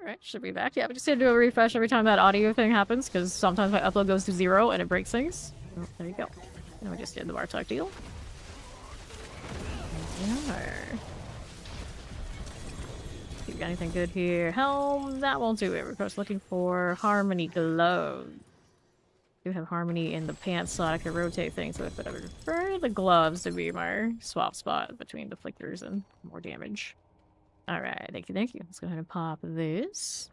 Alright, should be back. Yeah, we just need to do a refresh every time that audio thing happens, because sometimes my upload goes to 0 and it breaks things. Oh, there you go. And we just did the Bartok deal. Yeah. You got anything good here? Helm, that won't do it. We're just looking for Harmony Glove. Do have Harmony in the pants slot I can rotate things with, but I would prefer the gloves to be my swap spot between the flickers and more damage. Alright, thank you, thank you. Let's go ahead and pop this.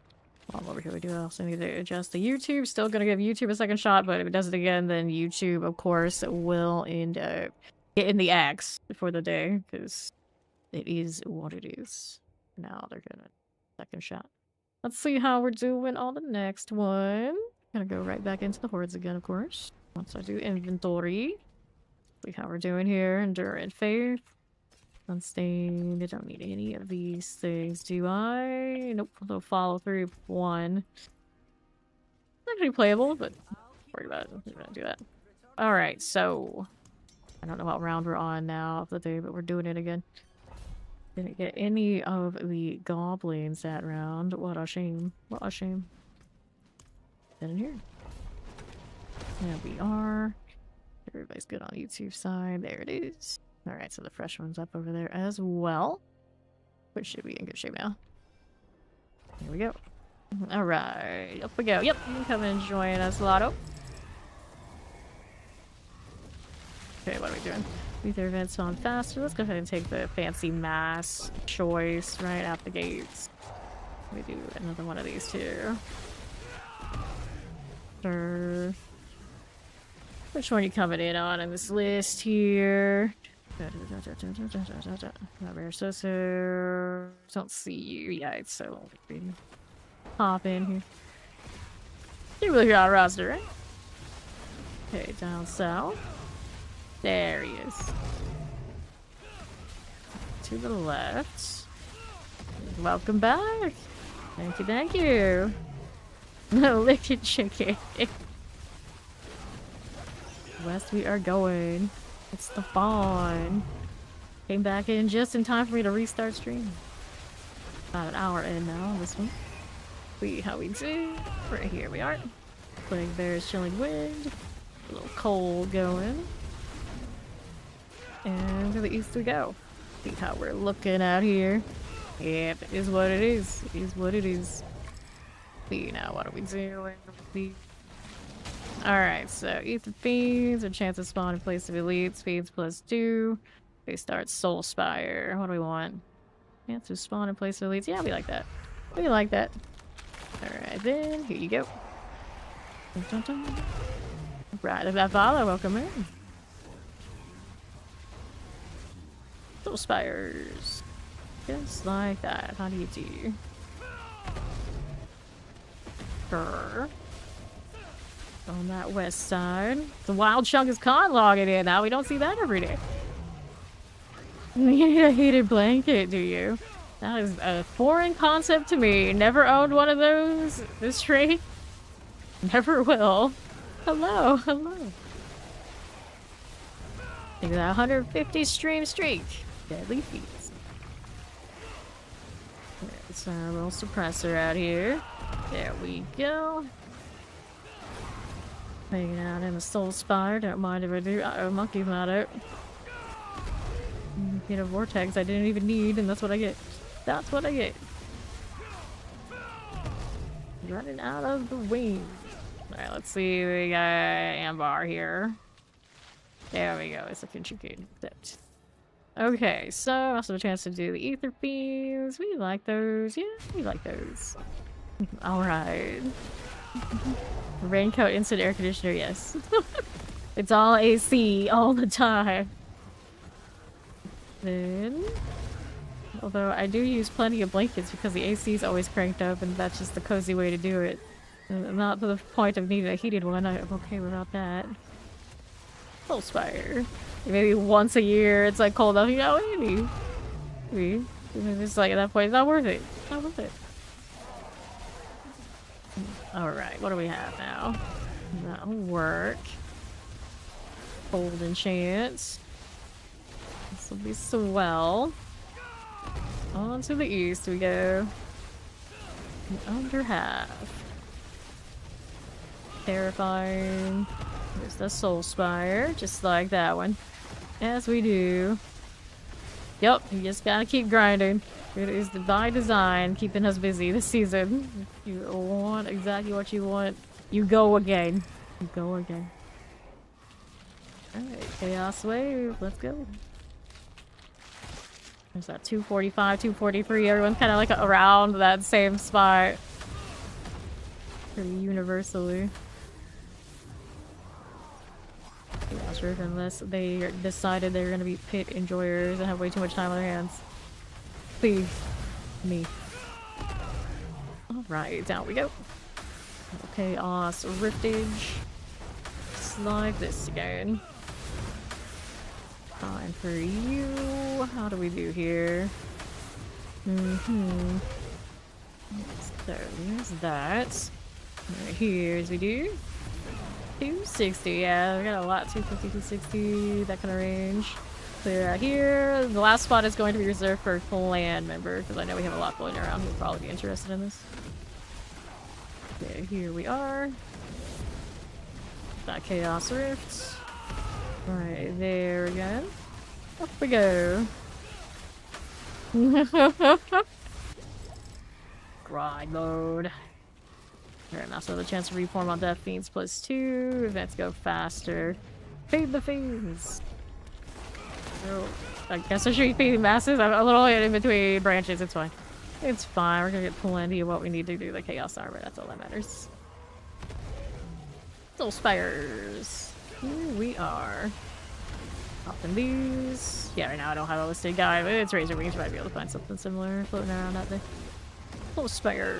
While I'm over here, we do also need to adjust the YouTube. Still gonna give YouTube a second shot, but if it does it again, then YouTube, of course, will end up getting the axe before the day, because it is what it is. Now they're gonna second shot. Let's see how we're doing on the next one. Gonna go right back into the hordes again, of course. Once I do inventory. See how we're doing here. Endurance, faith. Unstained. I don't need any of these things, do I? Nope. They'll follow through one. It's actually playable, but don't worry about it. We're gonna do that. Alright, so I don't know what round we're on now of the day, but we're doing it again. Didn't get any of the goblins that round. What a shame. What a shame. Get in here. There we are. Everybody's good on YouTube side. There it is. Alright, so the fresh one's up over there as well. Which should be in good shape now. Here we go. Alright, up we go. Yep, you can come and join us, Lotto. Okay, what are we doing? Ether events on faster. Let's go ahead and take the fancy mass choice right out the gates. Let me do another one of these too. Sure. Which one are you coming in on this list here? Don't see you yet, so hop in here. You're really on roster, right? Okay, down south. There he is. To the left. Welcome back. Thank you, thank you. Liquid chicken. West we are going. It's the fawn. Came back in just in time for me to restart stream. About an hour in now on this one. See how we do. Right here we are. Playing Bear's Chilling Wind. A little cold going. And to the east we go. See how we're looking out here. Yep, it is what it is. It is what it is. See now, what are we doing? Alright, so Ether Fiends, a chance to spawn in place of elite, speeds +2. They start Soul Spire. What do we want? Chance to spawn in place of elites. Yeah, we like that. We like that. Alright then, here you go. Dun, dun, dun. Right, if that follow, welcome in. Soul Spires. Just like that. How do you do? Grr. On that west side. The wild chunk is con logging in now. We don't see that every day. You need a heated blanket, do you? That is a foreign concept to me. Never owned one of those. This trait. Never will. Hello, hello. Think of that 150 stream streak. Deadly feats. There's our little suppressor out here. There we go. Hanging out in the Soul Spire. Don't mind if I do. Uh-oh, monkey's not out. Get a vortex I didn't even need, and that's what I get. That's what I get. Running out of the wing. Alright, let's see. We got Ambar here. There we go. It's looking tricky. Okay, so I also have a chance to do the Ether Fiends. We like those. Yeah, we like those. Alright. Raincoat, instant air conditioner, yes. It's all AC all the time. Then, although I do use plenty of blankets because the AC is always cranked up and that's just the cozy way to do it. Not to the point of needing a heated one, I'm okay without that. Soul Spire. Maybe once a year it's like cold enough, you know, maybe. It's like at that point, it's not worth it. It's not worth it. Alright, what do we have now? That'll work. Golden chance. This will be swell. On to the east we go. Under half. Terrifying. There's the Soul Spire, just like that one. As we do. Yep, you just gotta keep grinding. It is by design, keeping us busy this season. If you want exactly what you want, you go again. You go again. Alright, Chaos Wave, let's go. There's that 245, 243, everyone's kind of like around that same spot. Pretty universally. Chaos Rift, unless they decided they were gonna be pit enjoyers and have way too much time on their hands. Please. Me. Alright, down we go. Chaos Riftage. Slide this again. Time for you. How do we do here? So, there's that. Right here, as we do. 260, yeah, we got a lot. 250, 260, that kind of range. Clear out here. The last spot is going to be reserved for a clan member, because I know we have a lot floating around who will probably be interested in this. Okay, here we are. That Chaos Rift. Right there again. Up we go. Grind mode. Alright, now so the chance to reform on Death Fiends +2. Events go faster. Feed the Fiends! So, I guess I should be feeding masses. I'm a little in between branches, it's fine. It's fine, we're gonna get plenty of what we need to do the Chaos Armor, that's all that matters. Soul Spires. Here we are. Popping these. Yeah, right now I don't have a listed guy, but it's Razor Wings. You might be able to find something similar floating around out there. Soul Spire.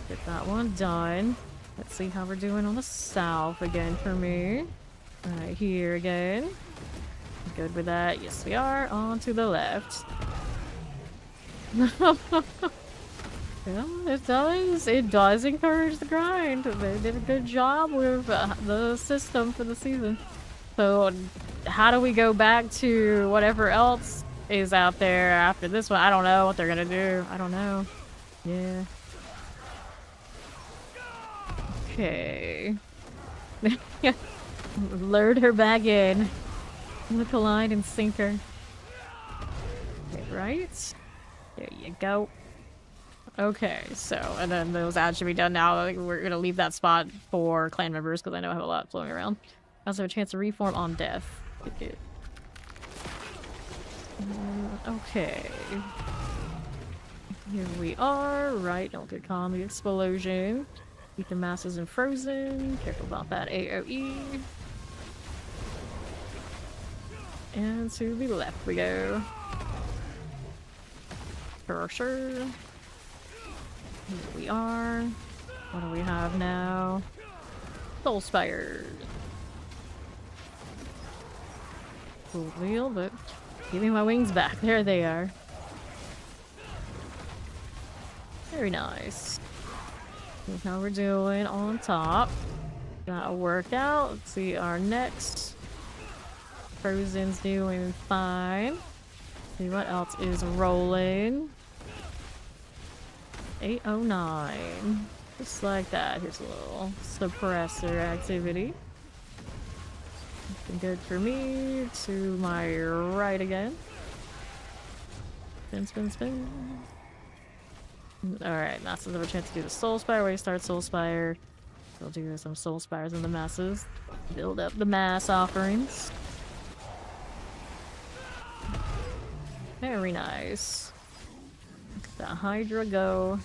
Get that one done. Let's see how we're doing on the south again for me. Right here again. Good with that. Yes, we are. On to the left. Yeah, it does encourage the grind. They did a good job with the system for the season. So how do we go back to whatever else is out there after this one? I don't know what they're gonna do. I don't know. Yeah. Okay. Lured her back in. Look aligned and sink her. Okay, right? There you go. Okay, so, and then those ads should be done now. Like, we're gonna leave that spot for clan members because I know I have a lot floating around. I also have a chance to reform on death. Okay. Here we are. Right, don't get caught on the explosion. Keep the masses in frozen. Careful about that AoE. And to the left we go. For sure. Here we are. What do we have now? Soul Spire. Cool deal, but give me my wings back. There they are. Very nice. Here's how we're doing on top. That'll work out. Let's see our next. Frozen's doing fine. See what else is rolling. 809. Just like that. Here's a little suppressor activity. Looking good for me. To my right again. Spin, spin, spin. Alright, now since I have a chance to do the Soul Spire, we start Soul Spire. We'll do some Soul Spires in the masses. Build up the mass offerings. Very nice. The Hydra go.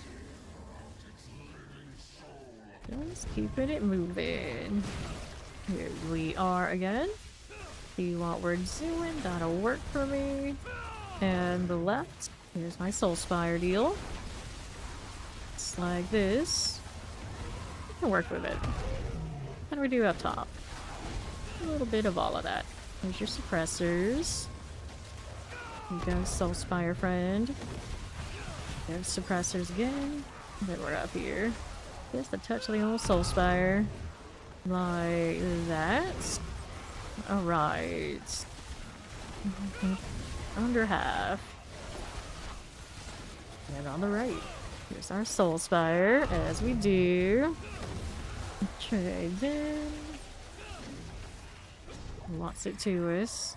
Just keeping it moving. Here we are again. See what we're doing. That'll work for me. And the left. Here's my Soul Spire deal. It's like this. I can work with it. What do we do up top? A little bit of all of that. Here's your suppressors. Here you go, Soul Spire friend. There's suppressors again. Then we're up here. Just a touch of the old Soul Spire. Like that. Alright. Under half. And on the right. Here's our soul spire, as we do. Trade in. Lots it to us.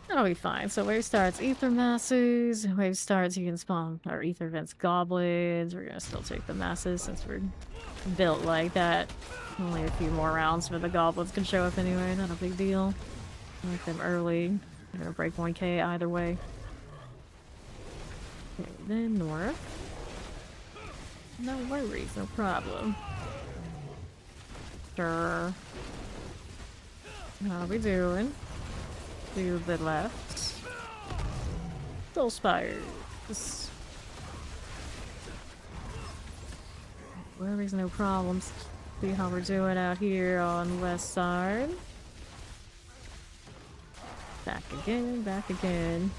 That'll be fine. So wave starts ether masses. Wave starts you can spawn our ether events goblins. We're gonna still take the masses since we're built like that. Only a few more rounds for the goblins can show up anyway. Not a big deal. Make them early. I'm gonna break 1k either way. Okay, then north. No worries, no problem. Sure. How are we doing? To the left. Soul spires. Worries, no problems. See how we're doing out here on west side. Back again, back again.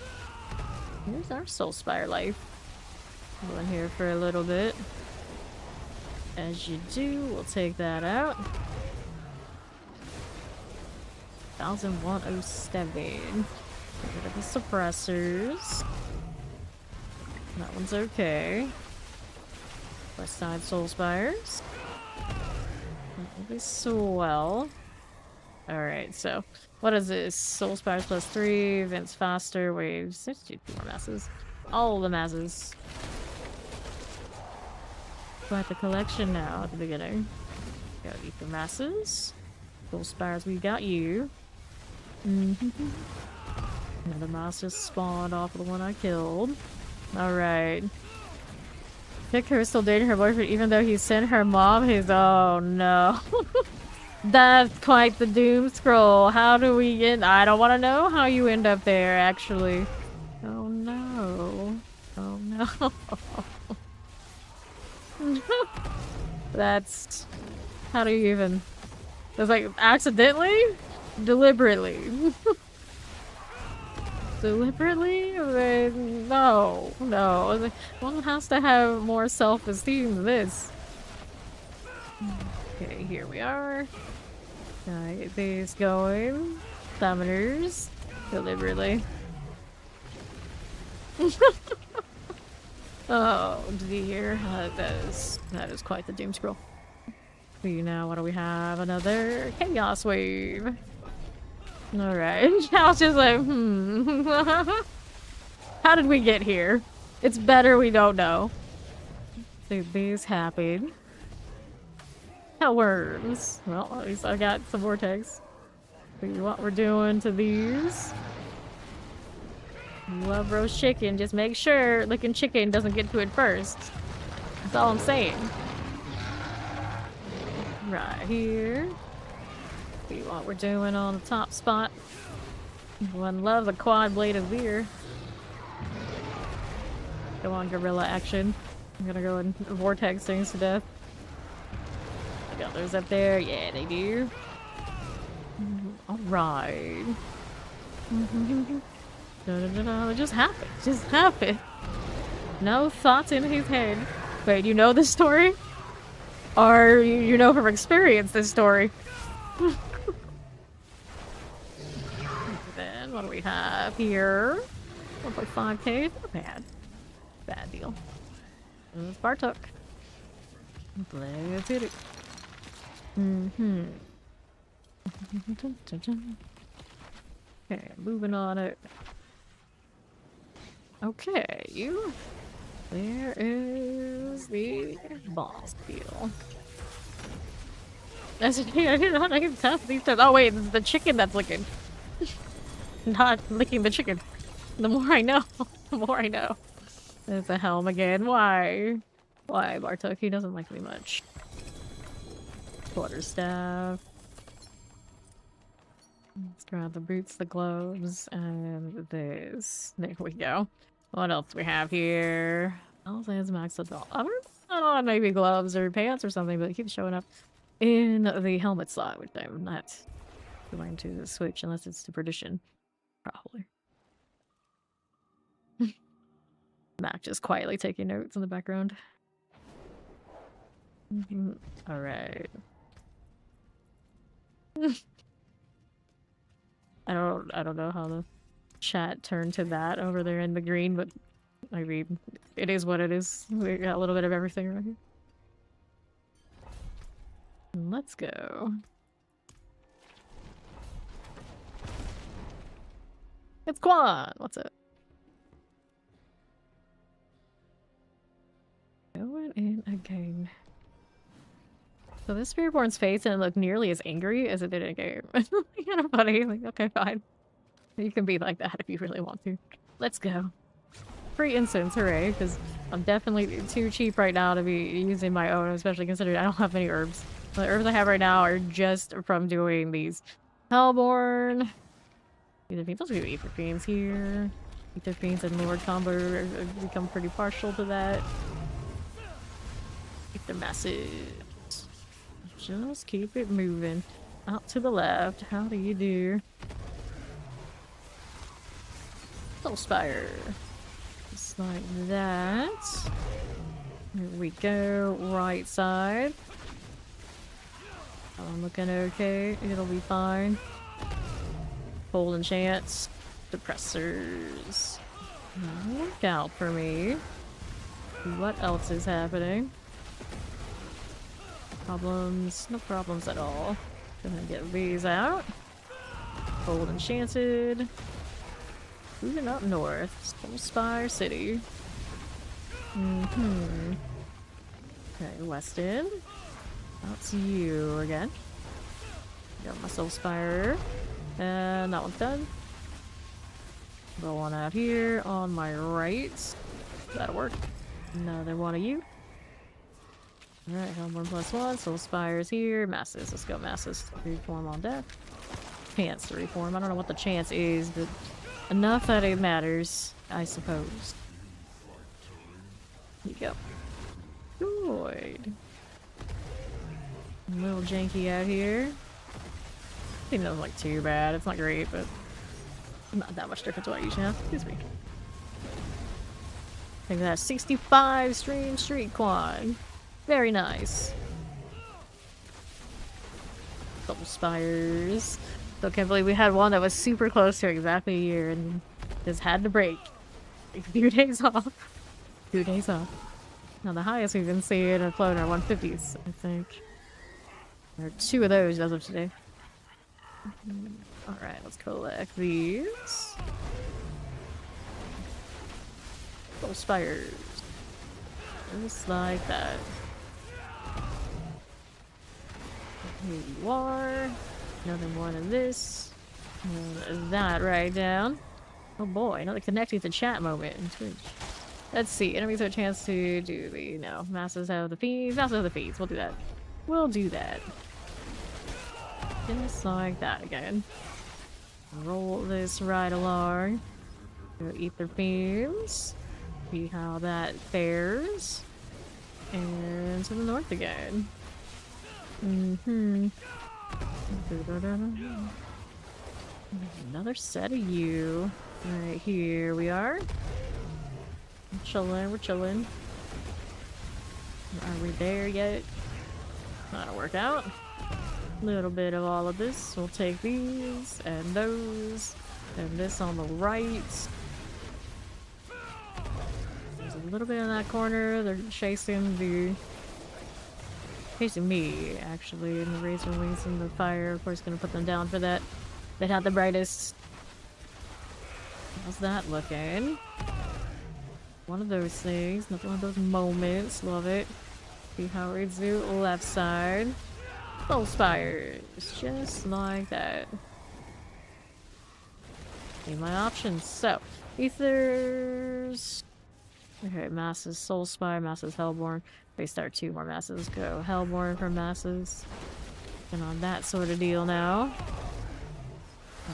Here's our soul spire life. Going here for a little bit. As you do, we'll take that out. 1107. Get rid of the suppressors. That one's okay. West side soul spires. That will be swell. Alright, so what is this? Soul spires plus 3, events faster, waves. There's 2 more masses. All the masses. Quite the collection now at the beginning. Got ether masses. Soul spires, we got you. Another mouse just spawned off of the one I killed. Alright. Pick her still dating her boyfriend even though he sent her mom his— oh no. That's quite the doom scroll. How do we get— I don't want to know how you end up there actually. Oh no. Oh no. That's— how do you even— that's like accidentally? Deliberately. Deliberately? No. No. One has to have more self-esteem than this. Okay, here we are. Get these going. Summoners. Deliberately. Oh dear. That is quite the doom scroll. See now, what do we have? Another chaos wave. Alright. I was just like, how did we get here? It's better we don't know. See, these happy. Hell worms. Well, at least I got some vortex. See what we're doing to these. Love roast chicken. Just make sure licking chicken doesn't get to it first. That's all I'm saying. Right here. See what we're doing on the top spot. One love the quad blade of beer. Go on, gorilla action. I'm gonna go and vortex things to death. The others up there, yeah, they do. Alright. It just happened. Just happened. No thoughts in his head. Wait, you know this story? Or you know from experience this story? Then what do we have here? 1.5k, not bad. Bad deal. It's Bartok. Let's hit it. Okay, moving on it. Okay, you. There is the boss deal. I didn't know how to test these times. Oh wait, it's the chicken that's licking. Not licking the chicken. The more I know, the more I know. There's a helm again. Why? Why, Bartok? He doesn't like me much. Quarterstaff. Let's grab the boots, the gloves, and this. There we go. What else do we have here? Oh, there's max adult. I don't know, maybe gloves or pants or something, but it keeps showing up in the helmet slot, which I'm not going to switch unless it's to perdition. Probably. Mac just quietly taking notes in the background. Alright. I don't know how the chat turned to that over there in the green, but I mean, it is what it is. We got a little bit of everything right here. Let's go. It's Quan! What's up? Going in again. So this Spiritborn's face didn't look nearly as angry as it did in game. Kind of funny. Like, okay, fine. You can be like that if you really want to. Let's go. Free incense, hooray, because I'm definitely too cheap right now to be using my own, especially considering I don't have any herbs. The herbs I have right now are just from doing these Hellborn. Ether Fiends. Let's do Ether Fiends here. Ether Fiends and Lord combo have become pretty partial to that. Ether Masses. Just keep it moving. Out to the left. How do you do? Soul Spire. Just like that. Here we go. Right side. I'm looking okay. It'll be fine. Hold enchants. Depressors. Look out for me. What else is happening? Problems? No problems at all. Gonna get these out. Hold enchanted. Moving up north. Spire City. Okay, Weston. That's you again. Got my Soul Spire. And that one's done. Go on out here on my right. That'll work. Another one of you. Alright, Hellborn +1. Soul Spire's here. Masses. Let's go, Masses. Reform on deck. Chance to reform. I don't know what the chance is, but enough that it matters, I suppose. Here you go. Good. A little janky out here. I think that was like too bad. It's not great, but not that much different to what I usually have. Excuse me. I think that's 65 stream street quad. Very nice. Double spires. So I can't believe we had one that was super close to exactly a year and just had to break. A few days off. 2 days off. Now the highest we've been seeing are floating are 150s, I think. There are 2 of those as of today. Alright, let's collect these. Double spires. Just like that. Here you are. Another one of this. And that right down. Oh boy, another connecting to chat moment in Twitch. Let's see. Enemies have a chance to do the, masses have the feeds. Masses have the feeds. We'll do that. We'll do that. Just like that again. Roll this right along. Go Ether Fiends. See how that fares. And to the north again. Another set of you. Right here we are. We're chilling, we're chilling. Are we there yet? That'll work out. A little bit of all of this. We'll take these and those. And this on the right. There's a little bit in that corner. They're chasing me, actually, and the razor wings and the fire, of course, gonna put them down for that. That had the brightest. How's that looking? One of those things, not one of those moments. Love it. See how we do left side. Soul spires, just like that. See my options. So, ethers. Okay, masses, soul spire, masses, hellborn. They start 2 more masses. Go hellborn for masses. And on that sort of deal now.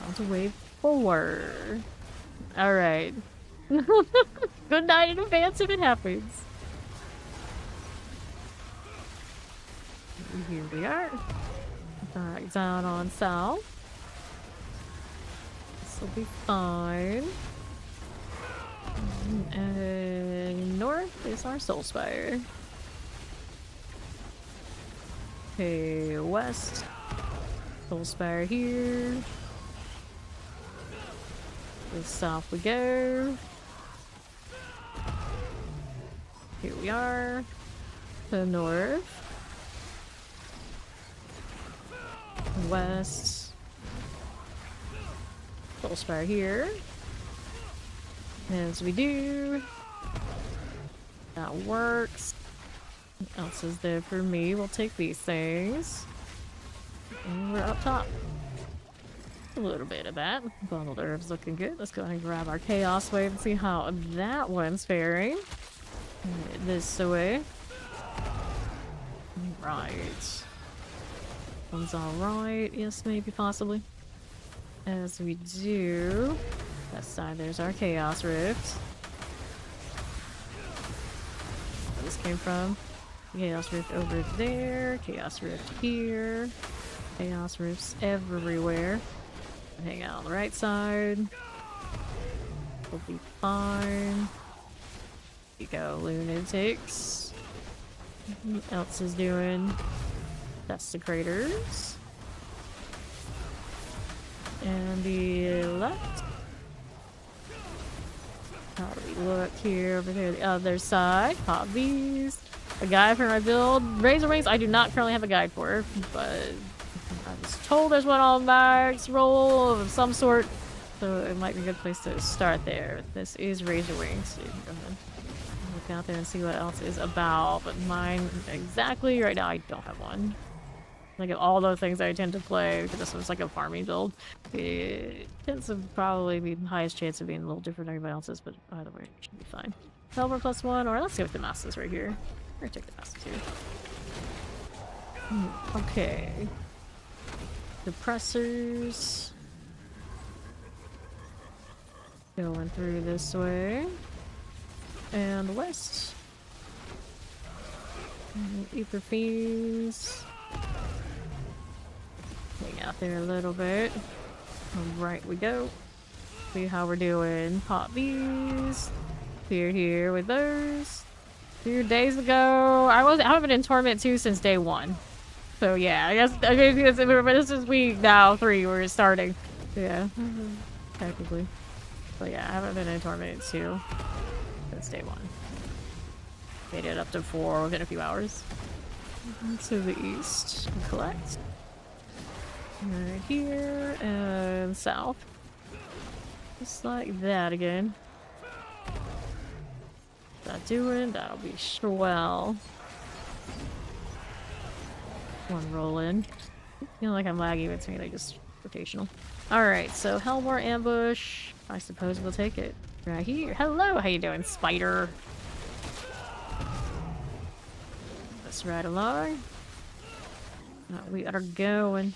On to wave 4. Alright. Good night in advance if it happens. Here we are. Back down on south. This will be fine. And north is our soul spire. Okay, west. Soul spire here. South we go. Here we are. To the north. West. Little spire here. As we do. That works. What else is there for me? We'll take these things. And we're up top. A little bit of that. Bundled herbs looking good. Let's go ahead and grab our chaos wave and see how that one's faring. This way. Right. One's alright. Yes, maybe, possibly. As we do. That side, there's our chaos rift. Where this came from. Chaos rift over there. Chaos rift here. Chaos rifts everywhere. Hang out on the right side. We'll be fine. Here you go, lunatics. What else is doing? Desecrators. And the left. How do we look here? Over there, the other side. Pop these. A guide for my build. Razor Wings, I do not currently have a guide for, but I was told there's one on max roll of some sort, so it might be a good place to start there. This is Razor Wings, so you can go ahead and look out there and see what else is about, but mine exactly right now I don't have one. Like all those things I tend to play, because this was like a farming build, it tends to probably be the highest chance of being a little different than everybody else's, but either way, it should be fine. Helper +1, or let's go with the masses right here. We're gonna take the masses here. Okay. Depressors. Going through this way. And west. Ether Fiends. Hang out there a little bit. Right we go. See how we're doing. Pop these. Clear here with those. 2 days ago. I haven't been in Torment 2 since day 1. So yeah, I guess this is week now 3 we're starting. Yeah. Technically. But yeah, I haven't been in Torment 2 since day 1. Made it up to 4 within a few hours. To the east. Collect. Right here and south. Just like that again. That doing? That'll be swell. One roll in. Feel like I'm laggy, but it's mainly just rotational. Alright, so Hellmore ambush. I suppose we'll take it. Right here. Hello, how you doing, spider? Let's ride along. We are going.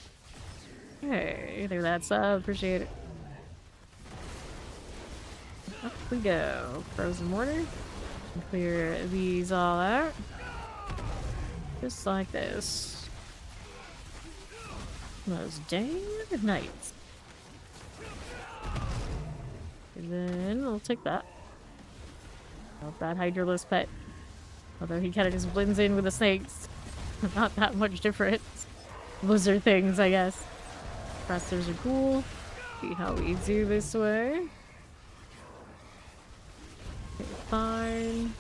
Hey, there that's up. Appreciate it. Up we go. Frozen mortar. Clear these all out. Just like this. Those dang nights. And then we'll take that. Not bad Hydralus pet. Although he kind of just blends in with the snakes. Not that much different. Lizard things, I guess. Pressers are cool. See how we do this way. Okay, fine.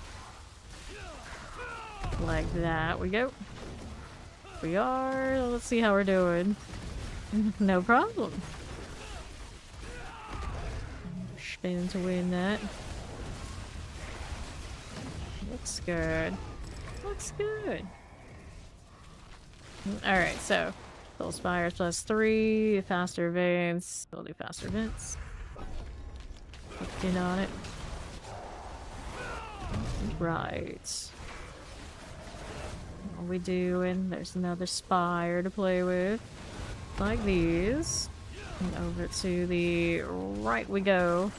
Like that we go. We are. Let's see how we're doing. No problem. Spin to win that. Looks good. Looks good. Alright, so Soul Spires +3, faster events. We'll do faster events. Looked in on it. Right. What are we doing? There's another spire to play with. Like these. And over to the right we go.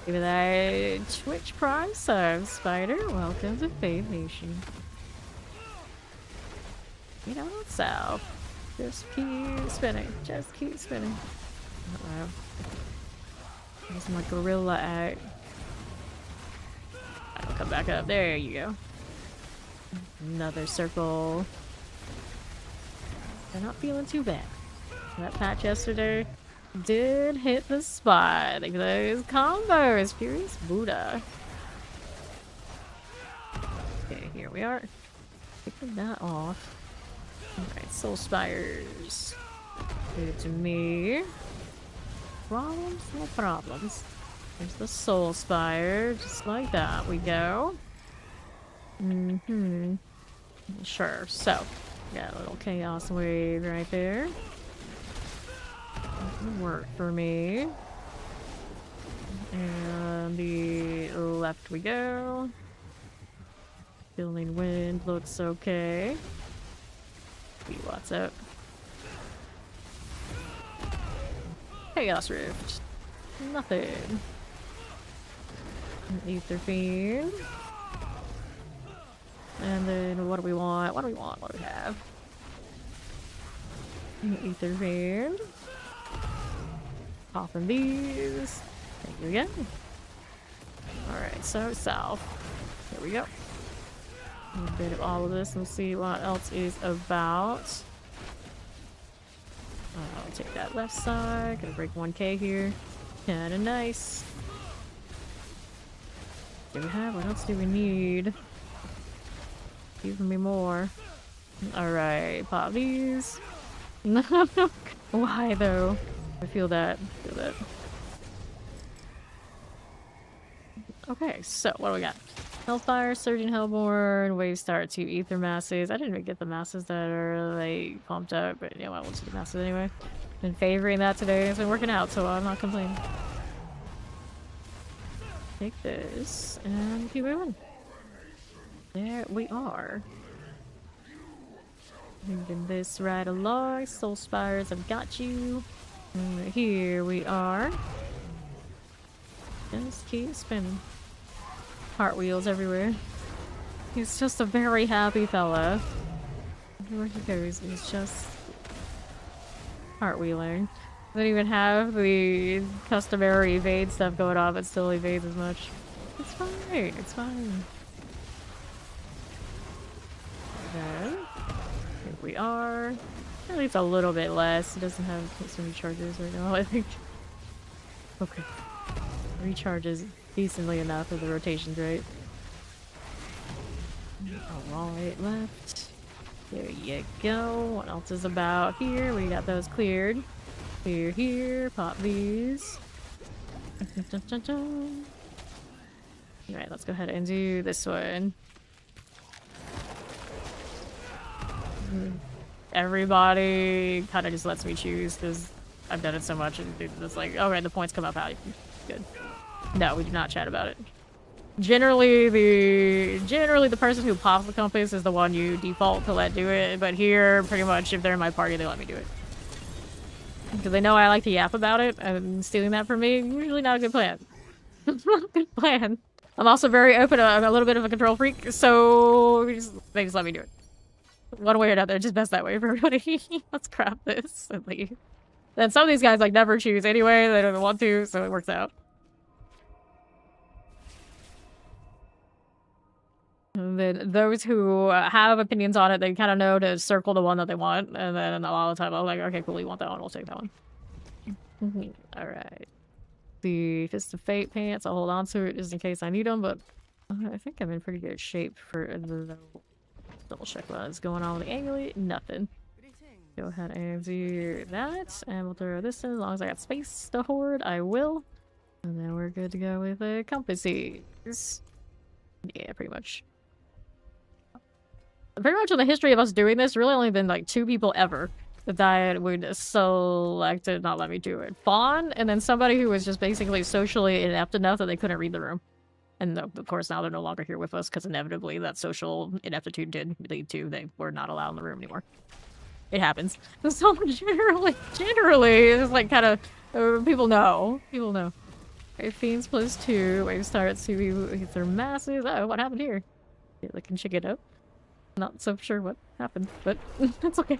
Give me that Twitch Prime sub, Spider. Welcome to Fave Nation. You know, south. Just keep spinning. Just keep spinning. Uh-oh. There's my gorilla act. I'll come back up. There you go. Another circle. They're not feeling too bad. That patch yesterday did hit the spot. Like those combos. Furious Buddha. Okay, here we are. Picking that off. Alright, soul spires. Give it to me. Problems? No problems. There's the soul spire. Just like that we go. Mm-hmm. Sure. So, got a little chaos wave right there. That can work for me. And the left we go. Building wind looks okay. See what's up. Chaos rift. Nothing. Ether fiend. And then what do we want? What do we want? What do we have? Ether fiend. Popping these. Thank you again. Alright, so south. Here we go. A bit of all of this and see what else is about. I'll take that left side. Gonna break 1k here. Kinda nice. What do we have? What else do we need? Give me more. Alright, pop these. Why though? I feel that. Okay, so what do we got? Hellfire, Surging Hellborn, Wave Star 2 Ether Masses. I didn't even get the masses that are like pumped up, but you know, I will see the masses anyway. Been favoring that today. It's been working out, so I'm not complaining. Take this and keep moving. There we are. Moving this right along. Soul Spires, I've got you. And here we are. Just keep spinning. Cartwheels everywhere. He's just a very happy fella. Everywhere he goes, he's just cartwheeling. Doesn't even have the customary evade stuff going on, but still evades as much. It's fine. It's fine. Then here we are. At least a little bit less. He doesn't have so many charges right now, I think. Okay. Recharges decently enough for the rotations, right? Alright, left. There you go. What else is about here? We got those cleared. Clear here. Pop these. Alright, let's go ahead and do this one. Everybody kind of just lets me choose because I've done it so much and it's like, okay, the points come up out. Good. No, we do not chat about it. Generally the person who pops the compass is the one you default to let do it, but here, pretty much, if they're in my party, they let me do it. Because they know I like to yap about it, and stealing that from me, usually not a good plan. Not a good plan. I'm also very open, I'm a little bit of a control freak, so they just let me do it. One way or another, just best that way for everybody. Let's grab this and leave. Then some of these guys, like, never choose anyway, they don't want to, so it works out. And then those who have opinions on it, they kind of know to circle the one that they want, and then a lot of the time I'm like, okay, cool, you want that one, we'll take that one. Alright. The Fist of Fate pants, I'll hold on to it just in case I need them, but I think I'm in pretty good shape for the... Double check what's going on with the amulet. Nothing. Go ahead and do that, and we'll throw this in. As long as I got space to hoard, I will. And then we're good to go with the compasses. Yeah, pretty much. Pretty much in the history of us doing this, really only been like 2 people ever that would select to not let me do it. Fawn, and then somebody who was just basically socially inept enough that they couldn't read the room. And of course now they're no longer here with us because inevitably that social ineptitude did lead to they were not allowed in the room anymore. It happens. So generally, it's like kind of, people know. Right, Fiends +2, Wave starts to hit their masses. Oh, what happened here? They can shake it up. Not so sure what happened, but that's okay.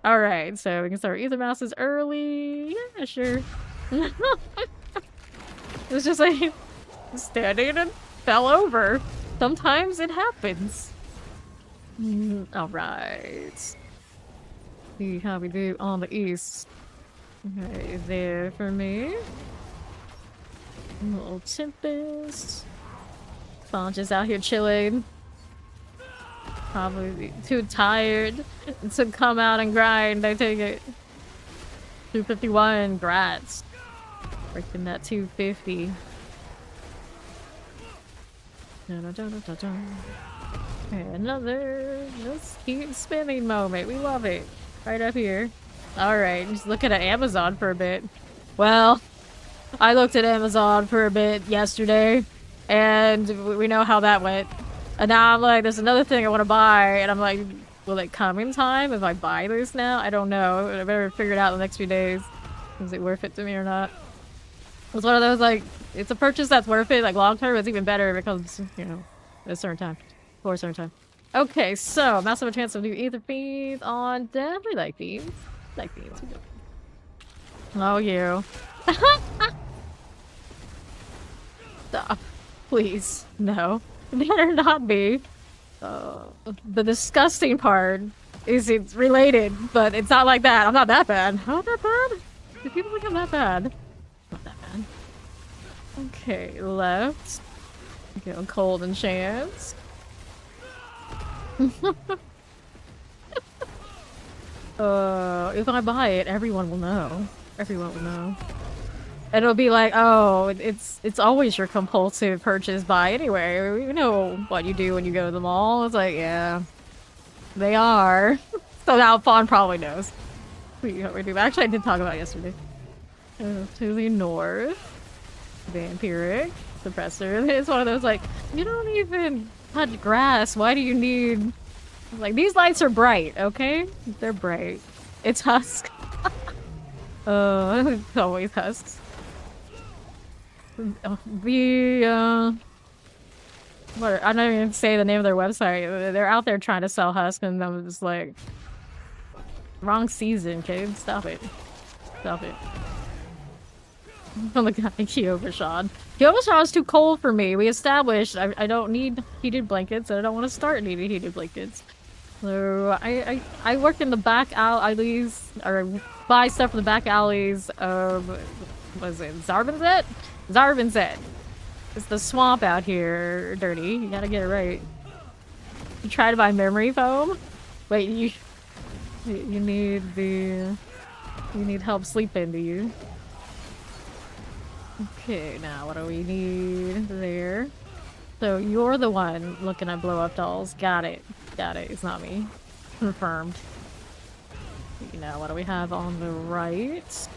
Alright, so we can start Ether masses early. Yeah, sure. It's just like standing and fell over. Sometimes it happens. Alright. See how we do on the east. Okay, there for me. A little Tempest. Fawn just out here chilling. probably too tired to come out and grind. I take it. 251, grats. Breaking that 250. Okay, another just keep spinning moment. We love it. Right up here. Alright, just looking at Amazon for a bit. Well, I looked at Amazon for a bit yesterday, and we know how that went. And now I'm like, there's another thing I want to buy, and I'm like, will it come in time if I buy this now? I don't know. I better figure it out in the next few days. Is it worth it to me or not? It's one of those, like, it's a purchase that's worth it, like, long term. It's even better because, you know, at a certain time. For a certain time. Okay, so, massive chance of new ether feeds on death. We like these. Like these. Oh, you. Stop. Please. No. Better not be. The disgusting part is it's related, but it's not like that. I'm not that bad. Not that bad? Do people think I'm that bad? Not that bad. Okay, left. Okay, cold and chance. If I buy it, everyone will know. Everyone will know. And it'll be like, oh, it's always your compulsive purchase buy anyway. We know what you do when you go to the mall. It's like, yeah, they are. So now Fawn probably knows. We do. Actually, I did talk about it yesterday. To the north, vampiric suppressor. It's one of those like, you don't even touch grass. Why do you need? Like, these lights are bright, okay? They're bright. It's Husk. It's always Husks. What? I'm not even gonna say the name of their website. They're out there trying to sell Husk, and I'm just like, wrong season, kid. Stop it. Stop it. From the guy Kyovashad. Kyovashad is too cold for me. We established I don't need heated blankets, and I don't want to start needing heated blankets. So I work in the back alleys, or buy stuff from the back alleys of, what is it, Zarvanzet? Zarvanzet. It's the swamp out here, dirty. You gotta get it right. You try to buy memory foam? Wait, you need help sleeping, do you? Okay, now what do we need there? So you're the one looking at blow up dolls. Got it. Got it. It's not me. Confirmed. You know, what do we have on the right?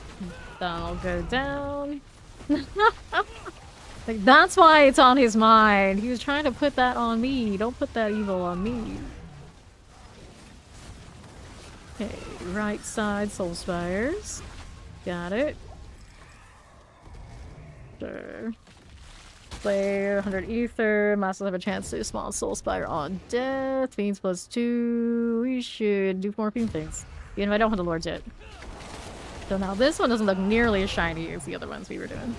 That'll go down. Like, that's why it's on his mind. He was trying to put that on me. Don't put that evil on me. Okay, right side, Soul Spires. Got it. Sure. Play 100 ether. Masters have a chance to do small Soul Spire on death. Fiends +2. We should do more fiend things. Even if I don't have the Lords yet. So now this one doesn't look nearly as shiny as the other ones we were doing.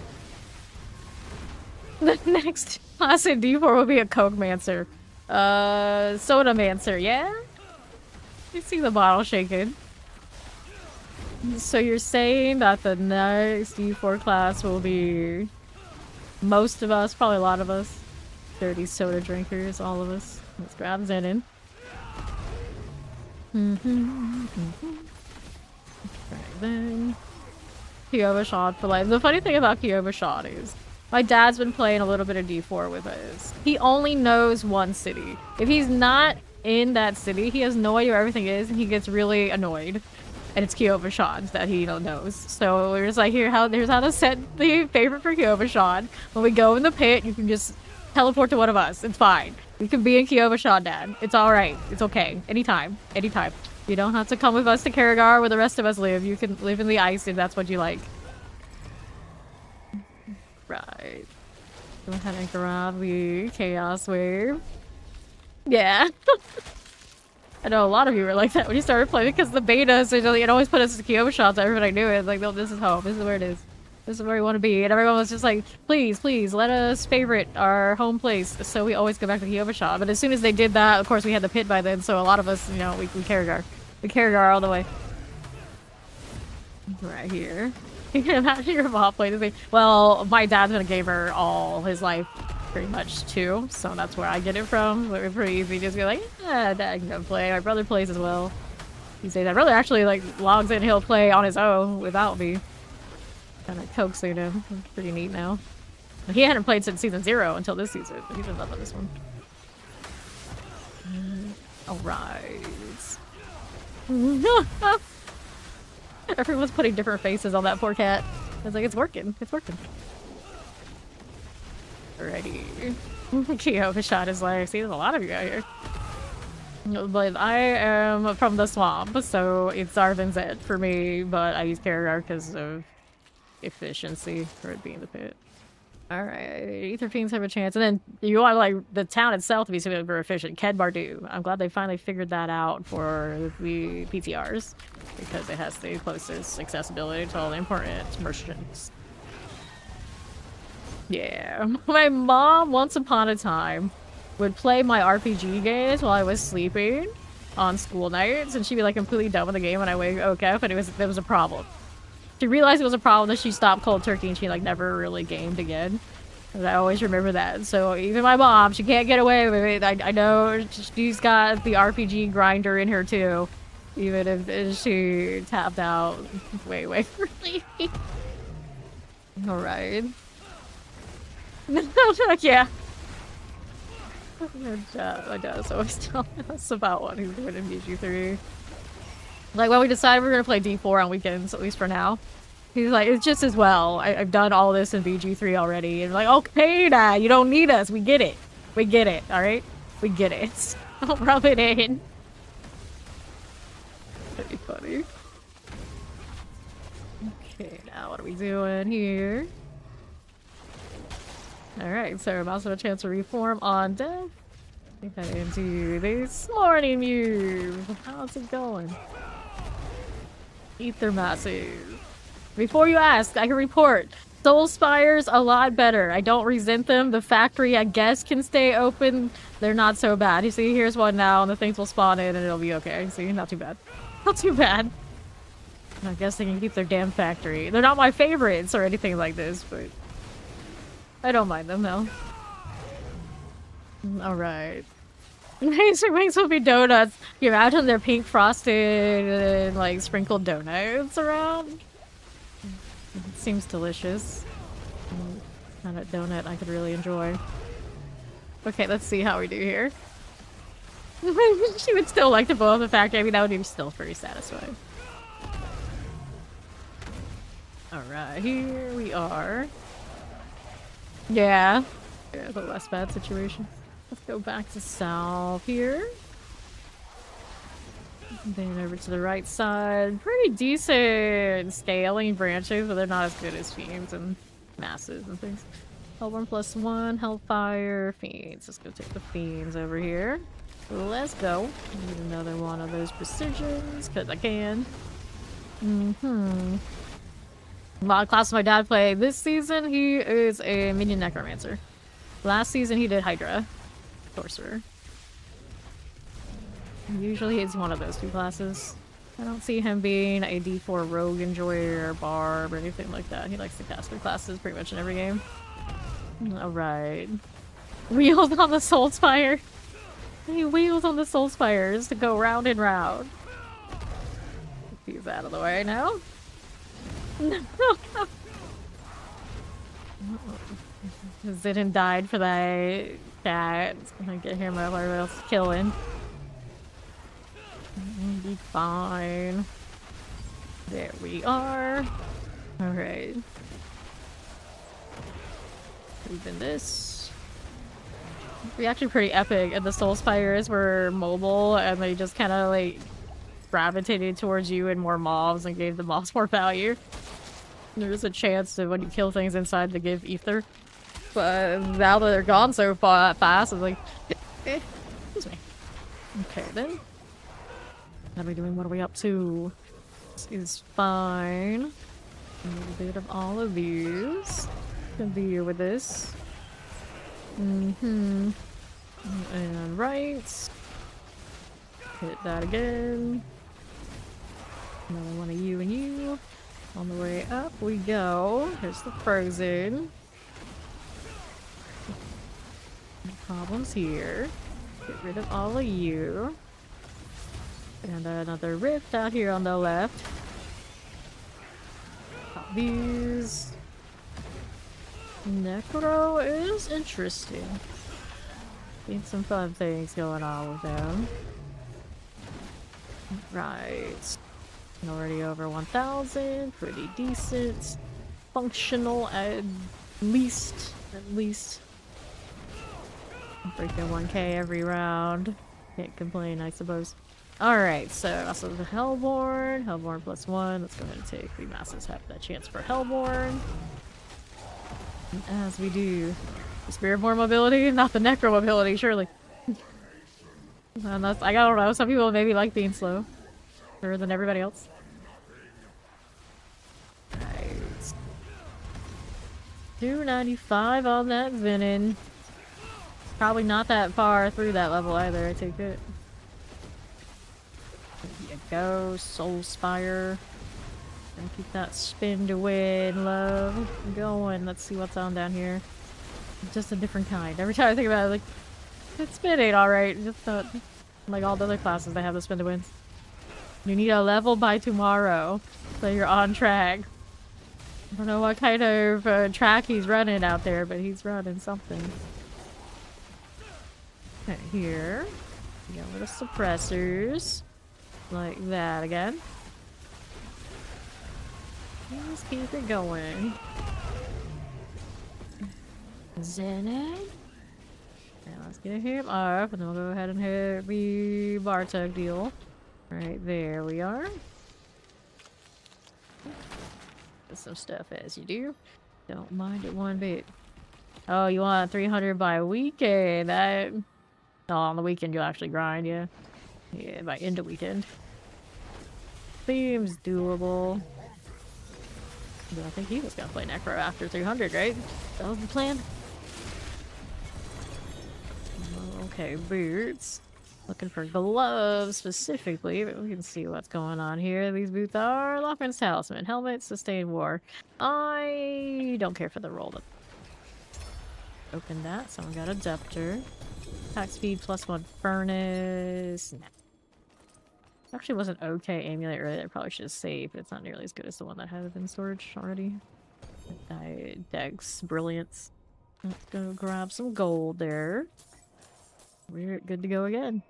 The next class in D4 will be a Coke-mancer. Soda-mancer, yeah? You see the bottle shaking. So you're saying that the next D4 class will be most of us, probably a lot of us, dirty soda drinkers, all of us. Let's grab Zenin. Right then. Kyovashad for life. The funny thing about Kyovashad is my dad's been playing a little bit of D4 with us. He only knows one city. If he's not in that city, he has no idea where everything is, and he gets really annoyed. And it's Kyovashad that he knows. So we're just like, here's how to set the favorite for Kyovashad. When we go in the pit, you can just teleport to one of us. It's fine. You can be in Kyovashad, Dad. It's alright. It's okay. Anytime. Anytime. You don't have to come with us to Karagar where the rest of us live. You can live in the ice if that's what you like. Right. Go ahead and grab the Chaos Wave. Yeah. I know a lot of you were like that when you started playing because the beta, so it always put us to Kyovashad so everybody knew it. Like, no, this is home. This is where it is. This is where we want to be. And everyone was just like, please, please, let us favorite our home place. So we always go back to Kyovashad. But as soon as they did that, of course, we had the pit by then. So a lot of us, you know, we Karagar. We Karagar all the way. Right here. You can imagine your mom playing this thing. Well, my dad's been a gamer all his life. pretty much too, so that's where I get it from. But it's pretty easy to just be like, yeah, Dad can go play. My brother plays as well. He says my brother actually like logs in, he'll play on his own without me. Kind of coaxing him. It's pretty neat now. And he hadn't played since season 0 until this season, but he's been loving this one. Alright. Everyone's putting different faces on that poor cat. I was like, it's working. It's working. Alrighty. Kyo shot his leg. See, there's a lot of you out here. But I am from the swamp, so it's Arvin's Ed for me, but I use Kargar because of efficiency for it being the pit. Alright, Ether Fiends have a chance. And then you want like the town itself to be super efficient. Kedbardu. I'm glad they finally figured that out for the PTRs because it has the closest accessibility to all the important merchants. Yeah. My mom, once upon a time, would play my RPG games while I was sleeping on school nights, and she'd be like completely done with the game when I woke up, and there was a problem. She realized it was a problem that she stopped cold turkey and she like never really gamed again. And I always remember that. So even my mom, she can't get away with it. I know she's got the RPG grinder in her too. Even if she tapped out way early. Alright. Yeah. My dad's always telling us about what he's doing in BG3. Like, when we decided we were gonna play D4 on weekends, at least for now, he's like, it's just as well. I've done all this in BG3 already. And I'm like, okay, Dad, you don't need us. We get it. We get it, alright? We get it. Don't rub it in. Pretty funny. Okay, now what are we doing here? Alright, so I'm also a chance to reform on death. We head into this morning move. How's it going? Ether Massive. Before you ask, I can report. Soul Spire's a lot better. I don't resent them. The factory, I guess, can stay open. They're not so bad. You see, here's one now, and the things will spawn in, and it'll be okay. See, not too bad. Not too bad. I guess they can keep their damn factory. They're not my favorites or anything like this, but I don't mind them, though. Alright. Nice wings will be donuts. You imagine they're pink frosted and like sprinkled donuts around. It seems delicious. Kind of donut I could really enjoy. Okay, let's see how we do here. She would still like to blow up the factory. I mean, that would be still pretty satisfying. Alright, here we are. Yeah. Yeah, the less bad situation. Let's go back to south here. Then over to the right side. Pretty decent scaling branches, but they're not as good as Fiends and Masses and things. Hellborn +1, Hellfire, Fiends. Let's go take the Fiends over here. Let's go. Need another one of those precisions, because I can. A lot of classes my dad played. This season, he is a Minion Necromancer. Last season, he did Hydra. Sorcerer. Usually he's one of those two classes. I don't see him being a D4 rogue enjoyer or barb or anything like that. He likes to cast three classes pretty much in every game. Alright. Wheels on the Soul Spire. He wheels on the Soul Spires to go round and round. He's out of the way now. Zidane died for that cat. It's gonna get him over else killing. Be fine. There we are. Alright. Even this. It'd be actually pretty epic if the Soul Spires were mobile and they just kind of like gravitated towards you and more mobs and gave the mobs more value. There's a chance that when you kill things inside they give ether. But now that they're gone so fast, it's like, excuse me. Okay then. What are we doing? What are we up to? This is fine. A little bit of all of these. Can deal with this. And right. Hit that again. Another one of you and you. On the way up we go. Here's the frozen. problems here. Get rid of all of you. And another rift out here on the left. Pop these. Necro is interesting. Seen some fun things going on with them. Right. Already over 1,000. Pretty decent. Functional at least. At least. Breaking 1k every round. Can't complain, I suppose. Alright, so also the Hellborn. Hellborn +1. Let's go ahead and take. We masses have that chance for Hellborn. And as we do. The Spiritborn mobility, not the Necro mobility, surely. And that's, I don't know, some people maybe like being slow. Better than everybody else. Right. 295 on that Venom. Probably not that far through that level either, I take it. There you go, Soul Spire. Gonna keep that spin to win, love. Going, let's see what's on down here. Just a different kind. Every time I think about it, like, it's spinning alright. Just not like all the other classes that have the spin to wins. You need a level by tomorrow, so you're on track. I don't know what kind of track he's running out there, but he's running something. Okay, here. We got little suppressors. Like that again. Let's keep it going. Zenith. Okay, let's get him up, and then we'll go ahead and hit the bar tug deal. Right there we are. Get some stuff as you do. Don't mind it one bit. Oh, you want 300 by weekend? Oh, on the weekend you'll actually grind, yeah. Yeah, by end of weekend. Seems doable. But I think he was gonna play Necro after 300, right? That was the plan. Okay, boots. Looking for gloves specifically, but we can see what's going on here. These boots are Lockman's Talisman. Helmet, Sustained War. I don't care for the roll. Open that. Someone got a Deptor. Attack speed +1 furnace. Nah. Actually was an okay amulet earlier. I probably should have saved, but it's not nearly as good as the one that had it in storage already. Dex Brilliance. Let's go grab some gold there. We're good to go again.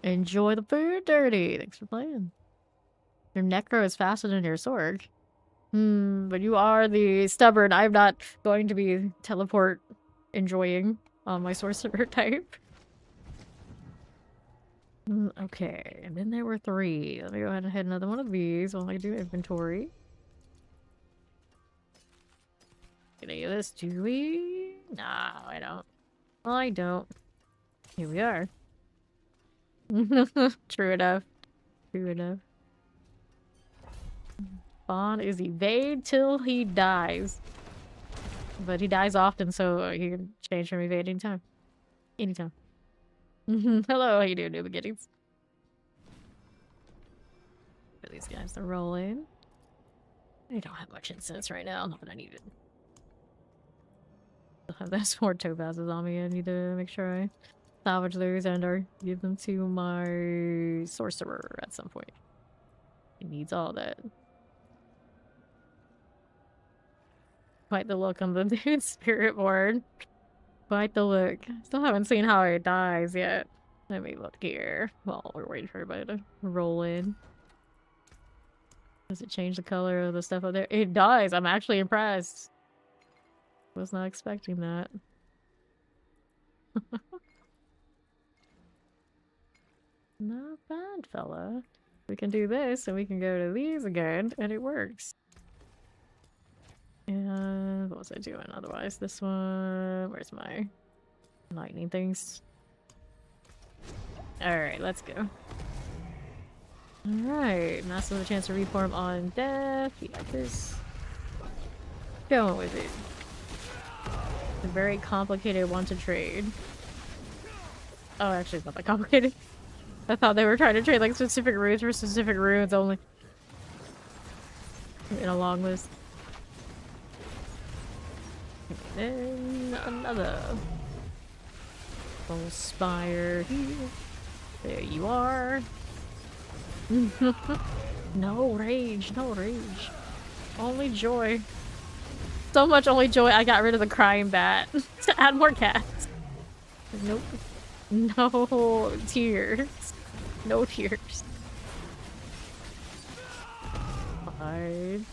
Enjoy the food, Dirty. Thanks for playing. Your Necro is faster than your sword. But you are the stubborn. I'm not going to be teleport enjoying on my sorcerer type. Okay, and then there were 3. Let me go ahead and hit another one of these while I do inventory. Any of this, do we? No, I don't. I don't. Here we are. True enough. True enough. Bond is evade till he dies. But he dies often, so he can change from evade anytime. Anytime. Hello, how you doing, New Beginnings? For these guys to roll in. I don't have much incense right now, not that I need it. I'll have those 4 topazes on me. I need to make sure I salvage those and or give them to my sorcerer at some point. He needs all that. Quite the look on the dude Spiritborn. Quite the look. Still haven't seen how he dies yet. Let me look here. Well, we're waiting for everybody to roll in. Does it change the color of the stuff up there? It does! I'm actually impressed. Was not expecting that. Not bad, fella. We can do this and we can go to these again, and it works. And what was I doing otherwise? This one. Where's my lightning things? Alright, let's go. Alright, Mass with a chance to reform on death. We got this. Going with it. A very complicated one to trade. Oh, actually, it's not that complicated. I thought they were trying to trade like specific runes for specific runes only. In a long list. And then another. Full spire here. There you are. No rage, no rage. Only joy. So much only joy, I got rid of the crying bat to add more cats. Nope. No tears. No tears. Fine.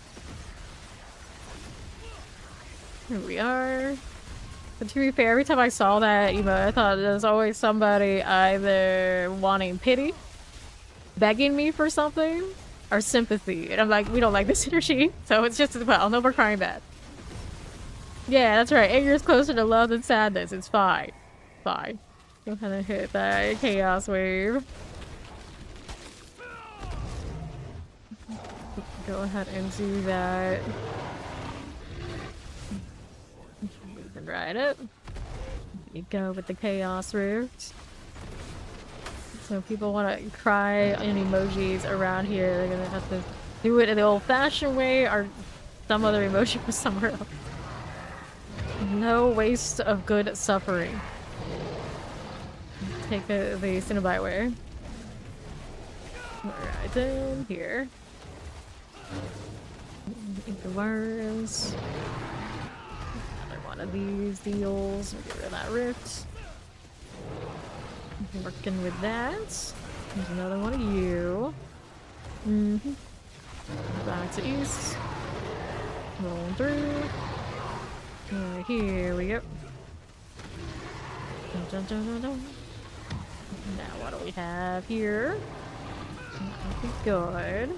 Here we are. But to be fair, every time I saw that emote, I thought there's always somebody either wanting pity, begging me for something, or sympathy. And I'm like, we don't like this energy, so it's just, well, no more crying bad. Yeah, that's right. Anger is closer to love than sadness. It's fine. Fine. Go ahead and hit that chaos wave. Go ahead and do that. And ride it. You go with the chaos route. So if people want to cry in emojis around here, they're gonna have to do it in the old-fashioned way or some other emoji from somewhere else. No waste of good suffering. Take the Cinnabite way. Alright, then here. Eat the worms. Another one of these deals. Get rid of that rift. Working with that. There's another one of you. Back to east. Rolling through. Here we go. Dun, dun, dun, dun. Now what do we have here? Good.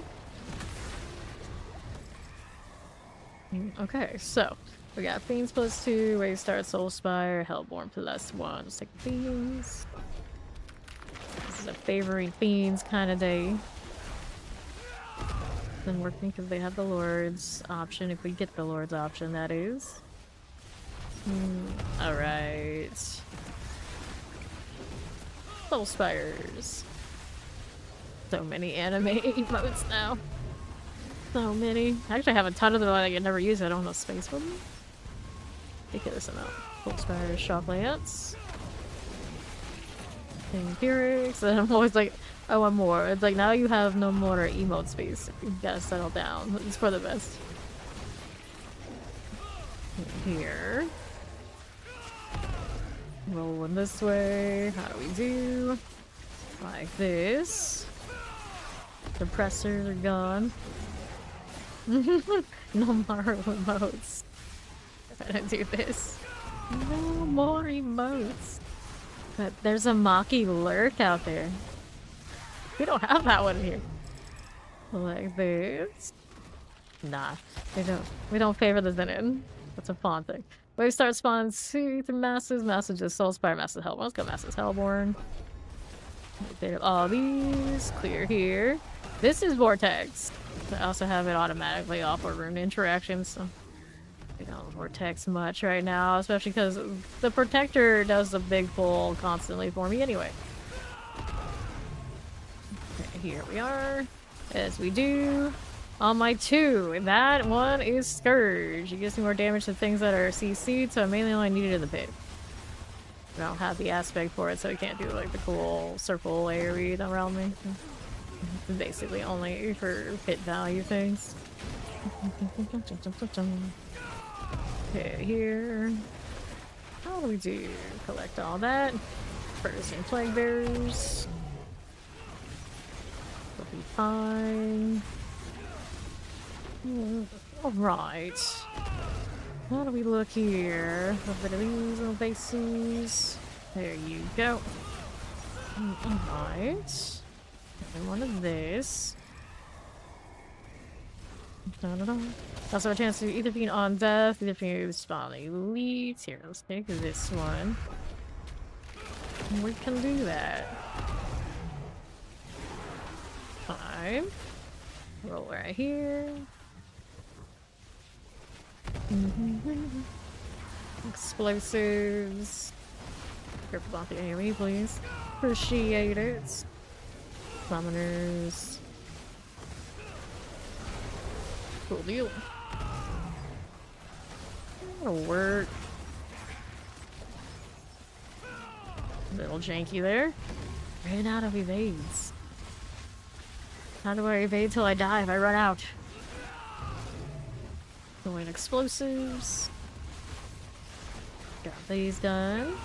Okay, so we got Fiends +2, Waystart, Soulspire, Hellborn +1. Let's take the Fiends. This is a favoring Fiends kind of day. Been working because they have the Lord's option, if we get the Lord's option, that is. Alright. Soulspires. So many anime emotes now. So many. I actually have a ton of them that I can never use. I don't have space for them. Ridiculous amount. Soulspires, Shock Lance. Empirics. And I'm always like, oh, one more. It's like, now you have no more emote space. You gotta settle down. It's for the best. Here. Rolling this way. How do we do? Like this. Suppressors are gone. No more emotes. If I don't do this. No more emotes. But there's a Maki lurk out there. We don't have that one here. Like this. Nah, we don't favor the Zenin. That's a fun thing. Wave start spawns through masses, masses just Soulspire, masses Hellborn. Let's go masses Hellborn. All these clear here. This is Vortex. I also have it automatically off for rune interactions, so we don't Vortex much right now, especially because the Protector does a big pull constantly for me anyway. Okay, here we are. As we do. On my 2, that one is Scourge. It gives me more damage to things that are CC'd, so I mainly only need it in the pit. I don't have the aspect for it, so I can't do like the cool circle AoE around me. It's basically only for pit value things. Okay, here. How do we do? Collect all that. First and Plague Bearers. Will be fine. Alright. How do we look here? A bit of these little bases. There you go. Alright. And one of this. Also a chance to either be on death, either be spawn elite. Here, let's take this one. We can do that. Fine. Roll right here. Explosives. Careful about the AoE, please. Appreciate it. Summoners. Cool deal. That'll work. A little janky there. Ran out of evades. How do I evade till I die if I run out? Going explosives. Got these done.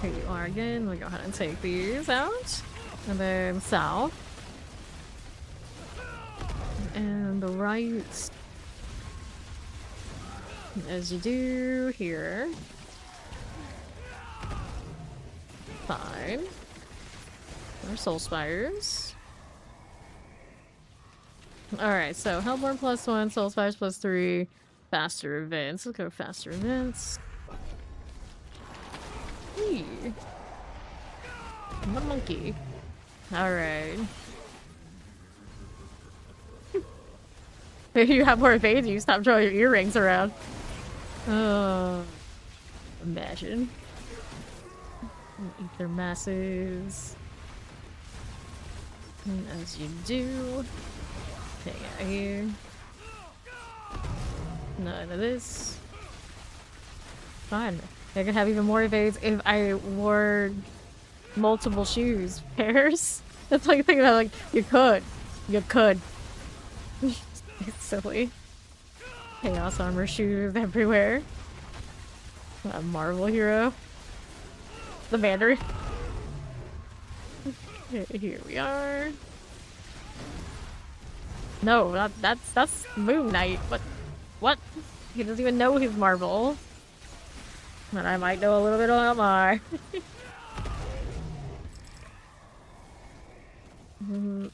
Here you are again. We'll go ahead and take these out. And then south. And the right. As you do here. Fine. Our soul spires. Alright, so Hellborn +1, soul spires +3, faster events. Let's go faster events. Hey. I'm a monkey. Alright. If you have more evades, you stop throwing your earrings around. Imagine. Eat their masses. And as you do, hang out here. None of this. Fine. I could have even more evades if I wore multiple shoes. Pairs? That's like thinking about, like, you could. You could. It's silly. Chaos armor shoes everywhere. A Marvel hero. The Mandarin. Okay, here we are. No, that's Moon Knight. What? He doesn't even know he's Marvel. But I might know a little bit about more.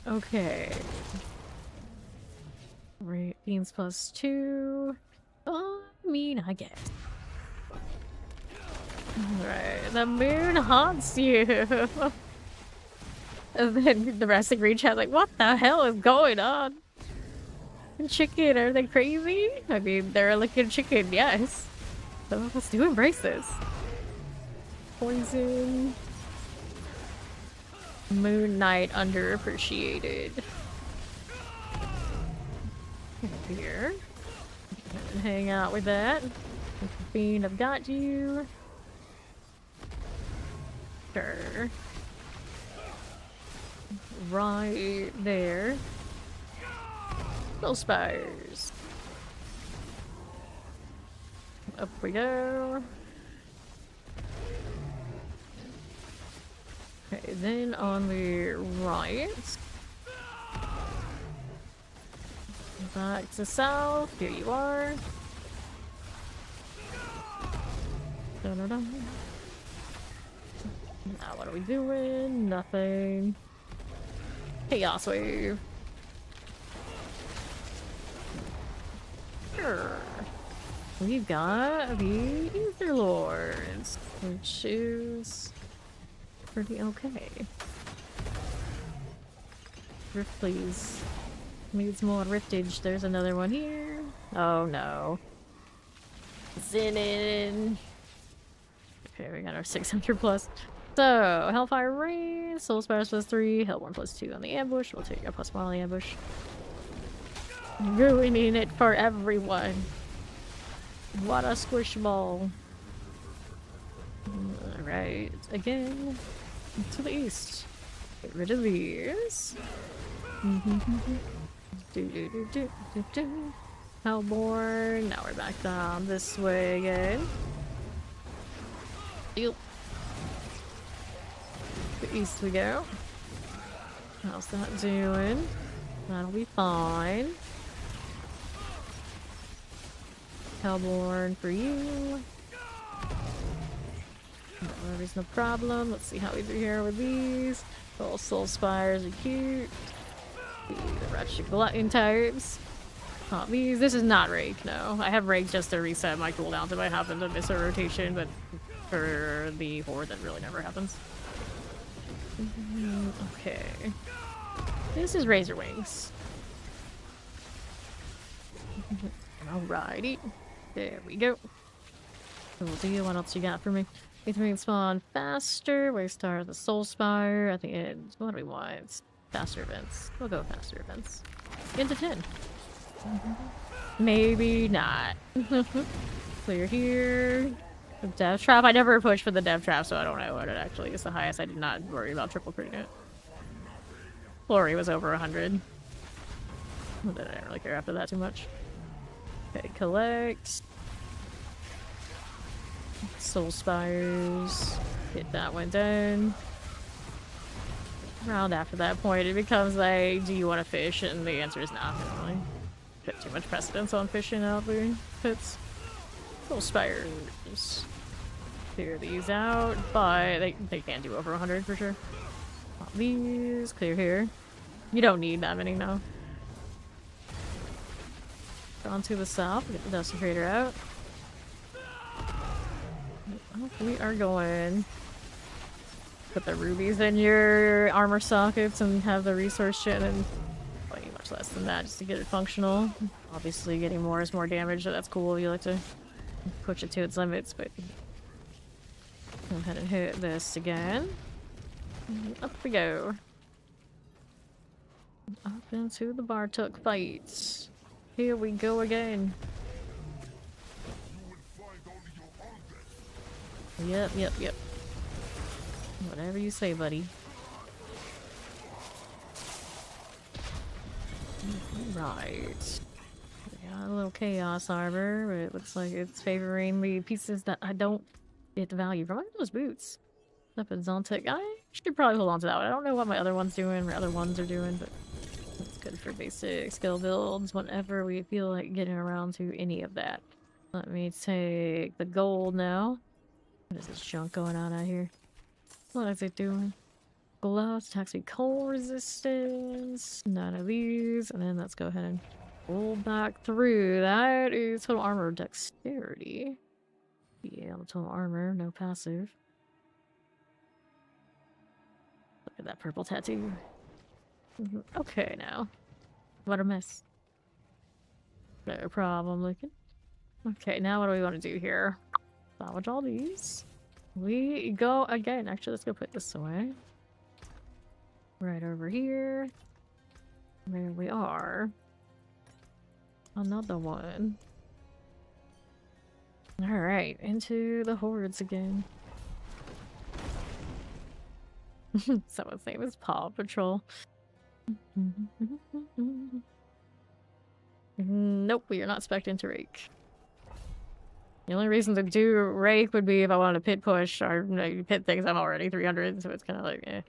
Okay. Right, beans +2. Oh, I mean, I guess. Right, the moon haunts you. And then the rest of Green Chat's like, what the hell is going on? Chicken, are they crazy? I mean, they're like a chicken, yes. Some of us do embrace this. Poison. Moon Knight underappreciated. Here. Hang out with that. Fiend, I've got you. Sure. Right there. No spires. Up we go. Okay, then on the right. Back to south. Here you are. Dun-dun-dun. Now what are we doing? Nothing. Chaos wave. Sure. We've got the Ether Lords, which is pretty okay. Rift, please. Needs more riftage. There's another one here. Oh no. Zinin. Okay, we got our 600 plus. So, Hellfire Rain, Soul Spires +3, Hellborn +2 on the ambush. We'll take a +1 on the ambush. Ruining it for everyone. What a squish ball. Alright, again, to the east. Get rid of these. Hellborn. Now we're back down this way again. Ew. To the east we go. How's that doing? That'll be fine. Hellborn for you. There's no problem. Let's see how we do here with these. Little soul spires are cute. The wretched glutton types. These. This is not rake, no. I have rake just to reset my cooldowns if I happen to miss a rotation, but for the horde that really never happens. Okay. This is Razor Wings. Alrighty. There we go. Cool deal. What else you got for me? P300 spawn faster. Where start the Soul Spire at the end. What do we want? Faster events. We'll go faster events. Into 10. Maybe not. Clear here. The death trap. I never pushed for the death trap, so I don't know what it actually is the highest. I did not worry about triple critting it. Glory was over 100. But I didn't really care after that too much. Okay, collect. Soul Spires. Get that one done. Around after that point, it becomes like, do you want to fish? And the answer is not. I don't really put too much precedence on fishing out the pits. Soul Spires. Clear these out, but they can do over 100 for sure. Pop these, clear here. You don't need that many now. On to the south, get the Desecrator out. We are going. Put the rubies in your armor sockets and have the resource shit, and way much less than that just to get it functional. Obviously, getting more is more damage, so that's cool. You like to push it to its limits, but go ahead and hit this again. Up we go. Up into the Bartuk fight. Here we go again. Yep. Whatever you say, buddy. Right. Got a little Chaos Arbor, but it looks like it's favoring the pieces that I don't get the value from. I like those boots. Up in Zontic. I should probably hold on to that one. I don't know what my other one's doing or other ones are doing, but it's good for basic skill builds whenever we feel like getting around to any of that. Let me take the gold now. What is this junk going on out here? What is it doing? Gloves, attacks me cold resistance. None of these. And then let's go ahead and roll back through. That is total armor dexterity. Yeah, total armor, no passive. Look at that purple tattoo. Okay, now. What a mess. No problem looking. Okay, now what do we want to do here? Salvage all these. We go again. Actually, let's go put this away. Right over here. There we are. Another one. Alright, into the hordes again. Someone's name is Paw Patrol. Nope, we are not spec'd into Rake. The only reason to do Rake would be if I wanted to pit push or pit things. I'm already 300, so it's kind of like, eh.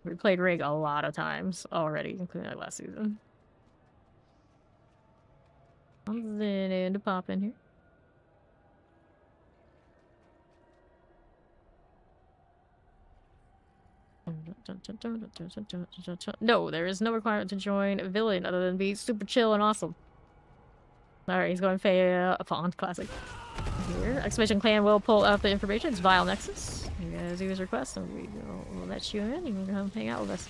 We played Rake a lot of times already, including like last season. I'm in to pop in here. No, there is no requirement to join a villain other than be super chill and awesome. Alright, he's going Faye Font Classic. Here, Exclamation Clan will pull up the information. It's Vile Nexus. You guys do his request, and we'll let you in. You can come hang out with us.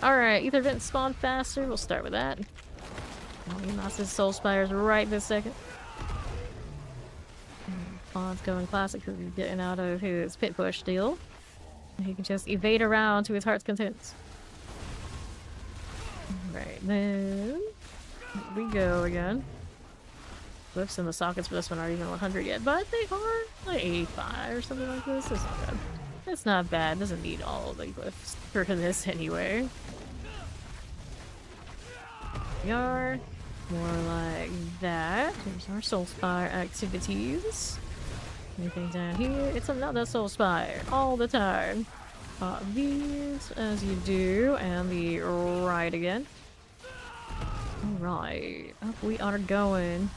Alright, Ether Vent spawn faster. We'll start with that. He lost his Soul Spires right this second. Fawn's going Classic because he's getting out of his pit push deal. He can just evade around to his heart's content. Right, then we go again. Glyphs in the sockets for this one aren't even 100 yet, but they are like 85 or something like this. It's not bad. It's not bad. It doesn't need all the glyphs for this anyway. We are more like that. Here's our Soul Spire activities. Anything down here? It's another Soul Spire all the time. These as you do, and the right again. Alright, up we are going.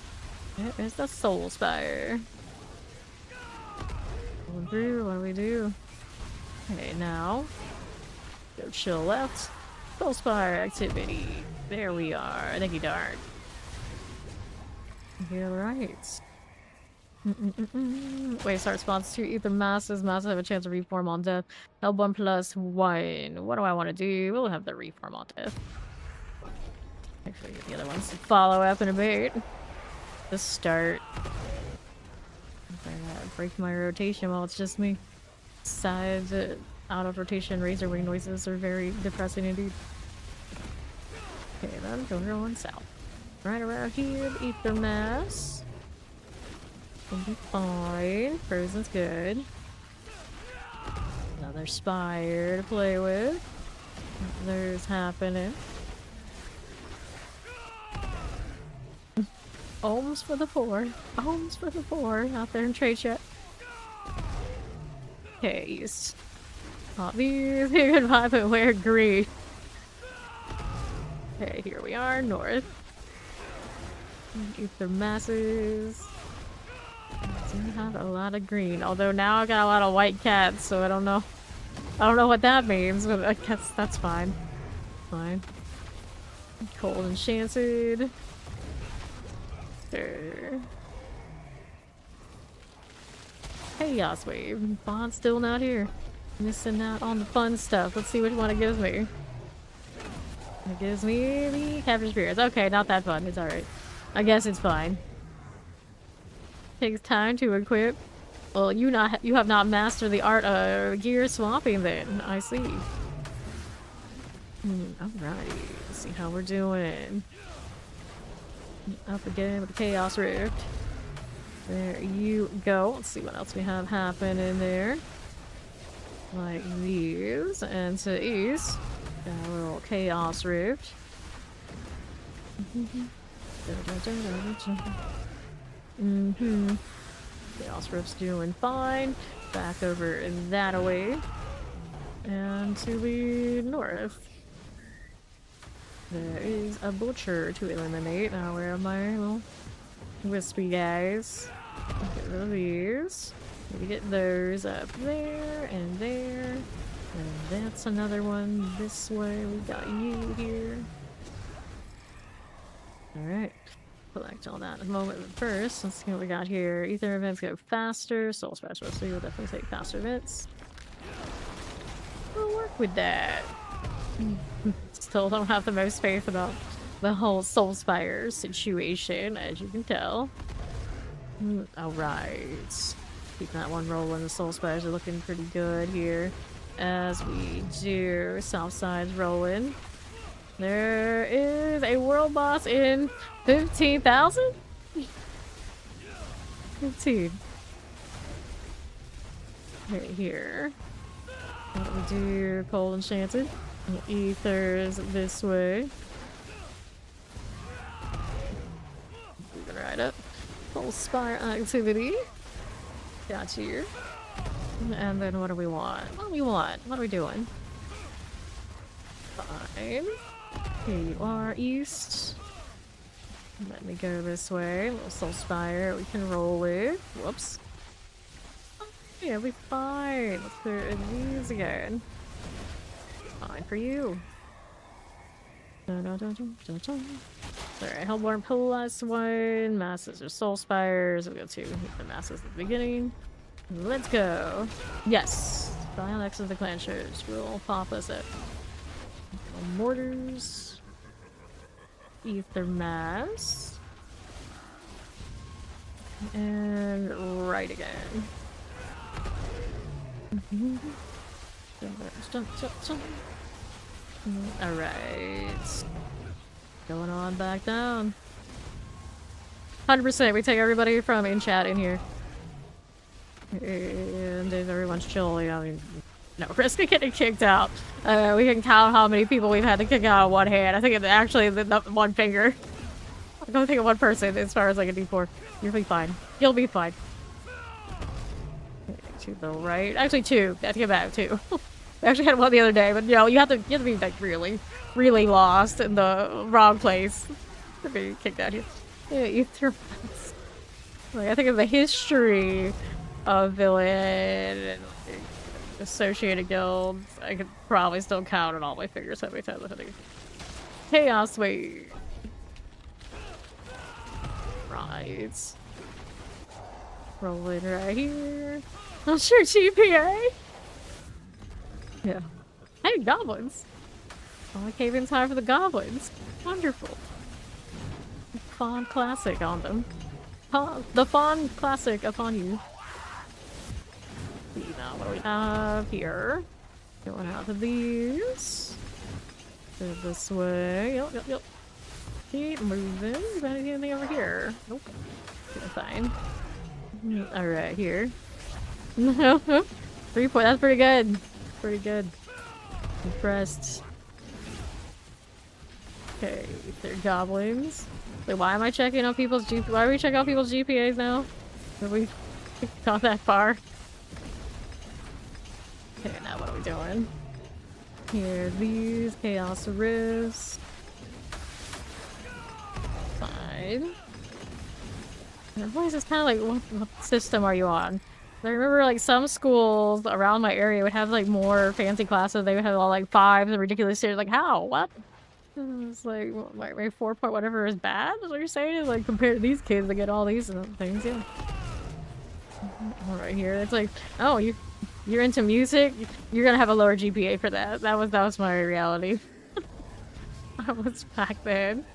There's the Soul Spire. Going through, what do we do? Okay, now go chill left. Soul Spire activity. There we are. Thank you, Dark. You're right. Waystar response to Ether Masses. Masses have a chance to reform on death. Help 1+1. What do I want to do? We'll have the reform on death. Actually, get the other ones to follow up in a bit. The start. Break my rotation while it's just me. Side out of rotation razor wing noises are very depressing indeed. Okay, then go on south. Right around here, ether mass. We'll be fine. Frozen's good. Another spire to play with. There's happening. Ohms for the poor. Ohms for the poor out there in trade chat. Case. Not these. You can vibe and wear green. Okay, here we are, north. Ether masses. Do have a lot of green. Although now I got a lot of white cats, so I don't know. I don't know what that means, but I guess that's fine. Fine. Cold enchanted. Sure. Chaos wave. Bond's still not here. Missing out on the fun stuff. Let's see which one it gives me. It gives me the capture spirits. Okay, not that fun. It's alright. I guess it's fine. Takes time to equip. Well, you have not mastered the art of gear swapping then. I see. Alright. Let's see how we're doing. Up again with the Chaos Rift. There you go. Let's see what else we have happening there. Like these. And to east. Got a little Chaos Rift. Chaos Rift's doing fine. Back over that away. And to the north. There is a butcher to eliminate. Now where are my little wispy guys? Get rid of these. Maybe get those up there and there. And that's another one this way. We got you here. Alright. Collect all that in a moment. But first, let's see what we got here. Ether events go faster. Soul Specialist, so you'll definitely take faster events. We'll work with that. Still don't have the most faith about the whole Soul Spire situation, as you can tell. Alright. Keep that one rolling. The Soul Spires are looking pretty good here. As we do, Southside's rolling. There is a world boss in 15,000? 15. Right here. What do we do? Cold enchanted. Ethers this way. Moving right up. Full spire activity. Got you. And then what do we want? What do we want? What are we doing? Fine. Here you are, east. Let me go this way. Little soul spire we can roll with. Whoops. Oh, yeah, we'll be fine. Let's clear these again. Fine for you. Alright, Hellborn plus one. Masses are soul spires. We got two. The masses at the beginning. Let's go. Yes. Dialects of the clan shows will pop us up. Mortars. Ether mass. And right again. Alright. Going on back down. 100% we take everybody from in chat in here. And if everyone's chill, you know, I mean, no risk of getting kicked out. We can count how many people we've had to kick out on one hand. I think it's actually the one finger. I don't think of one person as far as like a D4. You'll be fine. You'll be fine. To the right. Actually, two. I take it back, two. We actually had one the other day, but you know, you have to be like really lost in the wrong place to be kicked out here. Yeah, Ether. Like, I think of the history of villain and like, associated guilds. I could probably still count on all my fingers how many times I had to Chaos Wave. Right. Rolling right here. I'm sure GPA. Yeah. Hey, goblins. Oh, I came in time for the goblins. Wonderful. Fawn classic on them. The Fawn classic upon you. See now what do we have here? Going out to these. Go this way. Yep. Keep moving. Is there anything over here? Nope. Okay, fine. Alright, here. 3 point. That's pretty good. Pretty good. Impressed. Okay, they're goblins. Like, why am I checking on people's Why are we checking out people's GPAs now? Have we gone that far? Okay, now what are we doing? Here, these chaos rifts. Fine. The place is kind of like, what system are you on? I remember like some schools around my area would have like more fancy classes. They would have all like 5s and ridiculous series. Like, how? What? It's like, my 4 point whatever is bad? Is what you're saying? Is like, compared to these kids that get all these things, yeah. Right here, it's like, oh, you're into music? You're gonna have a lower GPA for that. That was my reality. I was back then.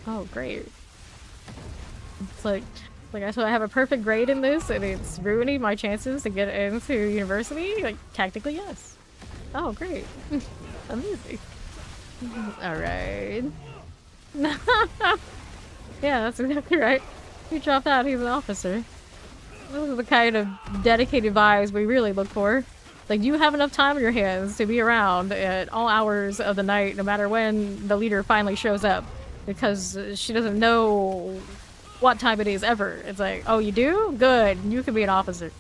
Oh, great. It's like so I have a perfect grade in this and it's ruining my chances to get into university? Like, technically, yes. Oh, great. Amazing. Alright. Yeah, that's exactly right. He dropped out, he's an officer. Those are the kind of dedicated vibes we really look for. Like, you have enough time on your hands to be around at all hours of the night, no matter when the leader finally shows up. Because she doesn't know what time it is ever. It's like, oh, you do? Good. You can be an officer.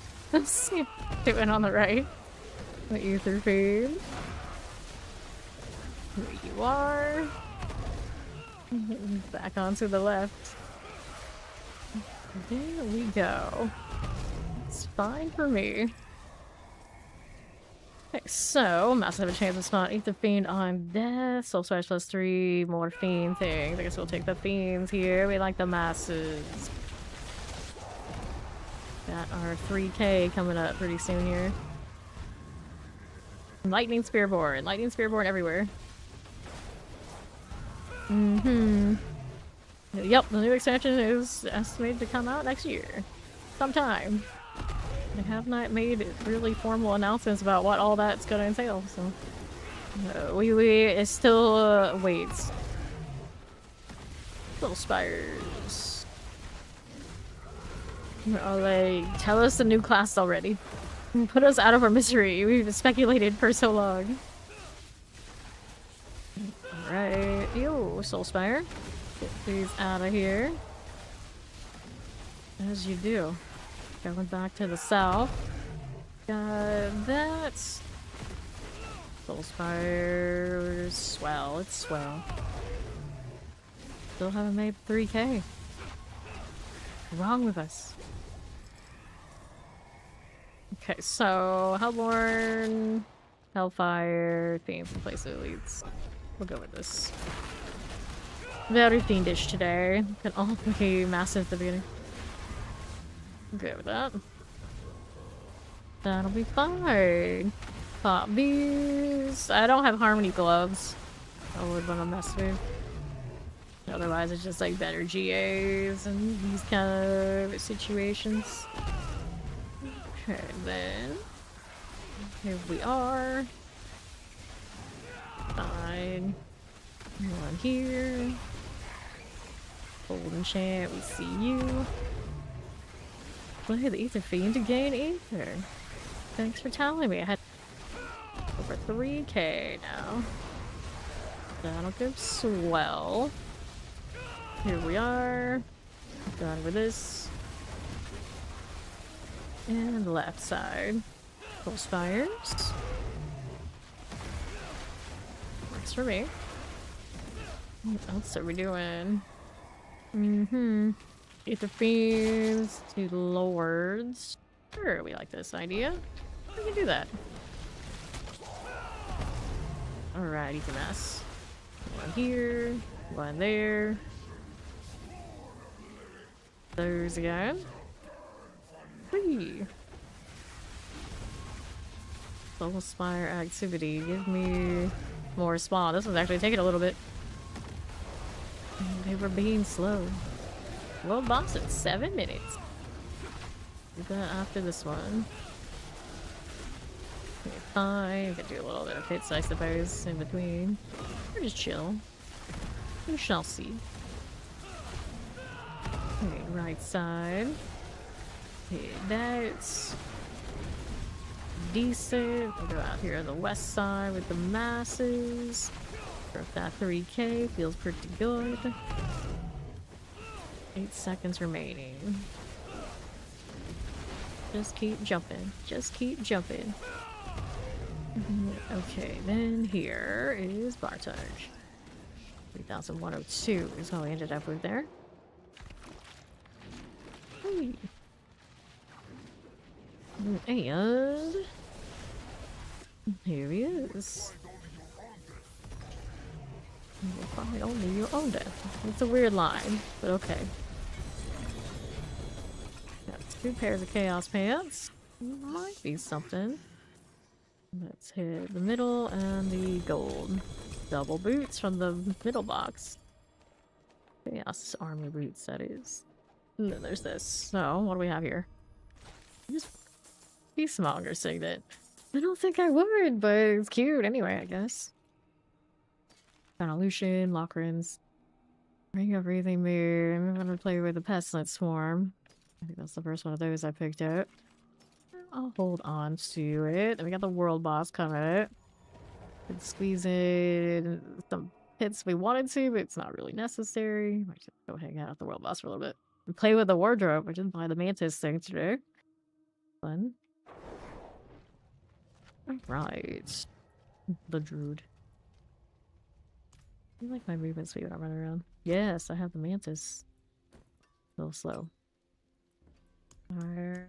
Doing on the right. The ether feed. Here you are. Back onto the left. There we go. It's fine for me. Okay, so Mouse have a chance to spawn Ether Fiend on death. Soul Smash +3, more fiend things. I guess we'll take the fiends here. We like the masses. Got our 3K coming up pretty soon here. Lightning Spiritborn. Lightning Spiritborn everywhere. Yep, the new expansion is estimated to come out next year. Sometime. They have not made really formal announcements about what all that's gonna entail, so... it's still, wait. Little spires. Oh, like, tell us the new class already. Put us out of our misery. We've speculated for so long. Alright. Ew, Soul Spire. Get these out of here. As you do. Going back to the south. Got that. Soul Spire. Swell. It's swell. Still haven't made 3K. What's wrong with us? Okay, so Hellborn, Hellfire, themes and place it leads. We'll go with this. Very fiendish today. Can all be massive at the beginning. Okay with that. That'll be fine. Pop these. I don't have Harmony gloves. I would want to mess with. Otherwise, it's just like better GAs and these kind of situations. Okay, then. Here we are. Fine. One here. Golden Champ, we see you. Play the Ether Fiend to gain Ether. Thanks for telling me. I had over 3K now. That'll go swell. Here we are. Done with this. And the left side. Full spires. Works for me. What else are we doing? Ether Fiends to Lords. Sure, we like this idea. We can do that. Alright, Ether Mass. One here, one there. There's again. Whee! Soul Spire activity. Give me more spawn. This one's actually taking a little bit. They were being slow. World boss in 7 minutes. Do that after this one. Okay, fine. Could do a little bit of hits, I suppose, in between. Or just chill. We shall see. Okay, right side. Okay, that's decent. We'll go out here on the west side with the masses. If that 3K feels pretty good. 8 seconds remaining. Just keep jumping. Just keep jumping. Okay, then here is Bartage. 3102 is how we ended up with there. Hey. And here he is. You'll find only your own death. It's a weird line, but okay. That's 2 pairs of Chaos Pants. Might be something. Let's hit the middle and the gold. Double boots from the middle box. Chaos army boots, that is. And then there's this. So, what do we have here? Just Peacemonger Signet. I don't think I would, but it's cute anyway, I guess. Lucian, Lockrins. Ring of Breathing Mirror. I'm gonna play with the Pestilent Swarm. I think that's the first one of those I picked up. I'll hold on to it. And we got the World Boss coming. Could squeeze in some hits we wanted to, but it's not really necessary. Might just go hang out with the World Boss for a little bit. And play with the wardrobe. I didn't buy the Mantis thing today. Fun. Alright. The Druid. I like my movement speed when I run around. Yes, I have the Mantis. A little slow. Alright.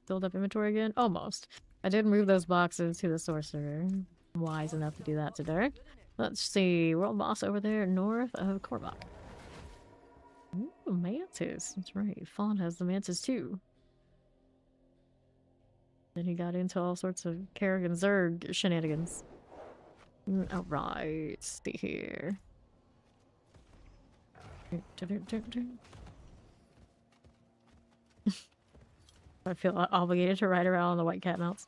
Build up inventory again? Almost. I did move those boxes to the sorcerer. I'm wise enough to do that today. Let's see. World Boss over there north of Korvac. Ooh, Mantis. That's right. Fawn has the Mantis too. Then he got into all sorts of Kerrigan Zerg shenanigans. Alright. See here. I feel obligated to ride around on the white cat mounts.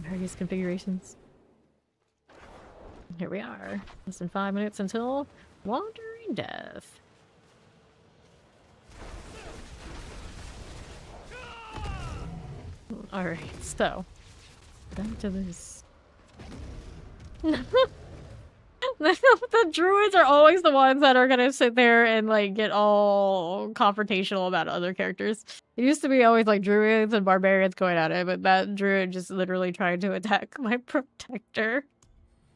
Various configurations. Here we are. Less than 5 minutes until Wandering Death. Alright, so back to this. The druids are always the ones that are gonna sit there and like get all confrontational about other characters. It used to be always like druids and barbarians going at it, but that druid just literally tried to attack my protector.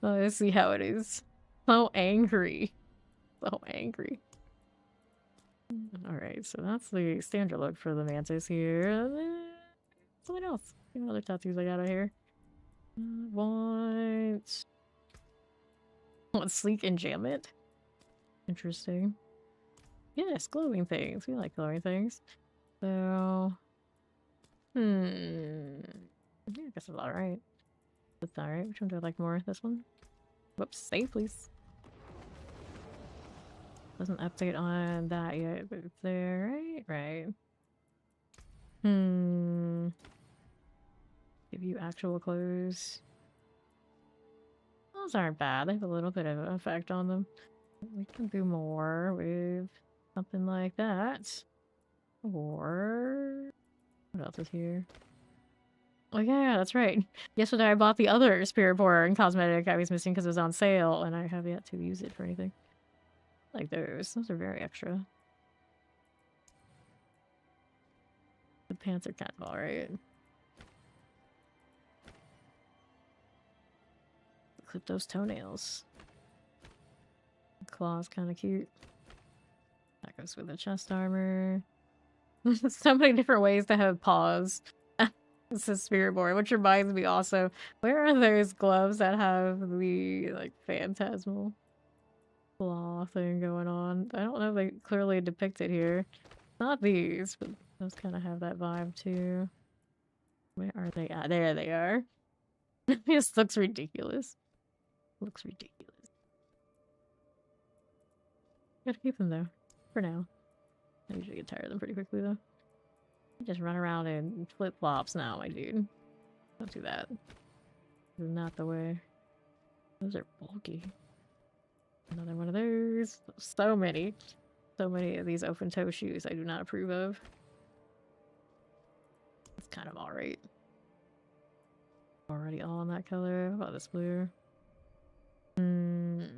Let's see how it is. So angry. So angry. Alright, so that's the standard look for the Mantis here. Something else. See what other tattoos I got out here. Want sleek enjambment? Interesting. Yes, glowing things. We like glowing things. So, yeah, I guess it's alright. That's alright. Which one do I like more? This one? Whoops, save please. Doesn't update on that yet, but it's there, right? Right. Give you actual clothes. Those aren't bad. They have a little bit of an effect on them. We can do more with something like that. Or what else is here? Oh yeah, that's right. Yesterday I bought the other Spiritborn cosmetic I was missing because it was on sale, and I have yet to use it for anything. Like those. Those are very extra. The pants are kind of alright. Clip those toenails. The claw's kind of cute. That goes with the chest armor. So many different ways to have paws. This is Spiritborn, which reminds me also, where are those gloves that have the like phantasmal claw thing going on? I don't know if they clearly depict it here. Not these, but those kind of have that vibe too. Where are they at? There they are. This looks ridiculous. Looks ridiculous. Gotta keep them though, for now. I usually get tired of them pretty quickly though. I just run around in flip-flops now, my dude. Don't do that. This is not the way. Those are bulky. Another one of those. So many. So many of these open toe shoes I do not approve of. It's kind of alright. Already all in that color. How about this blue? I'm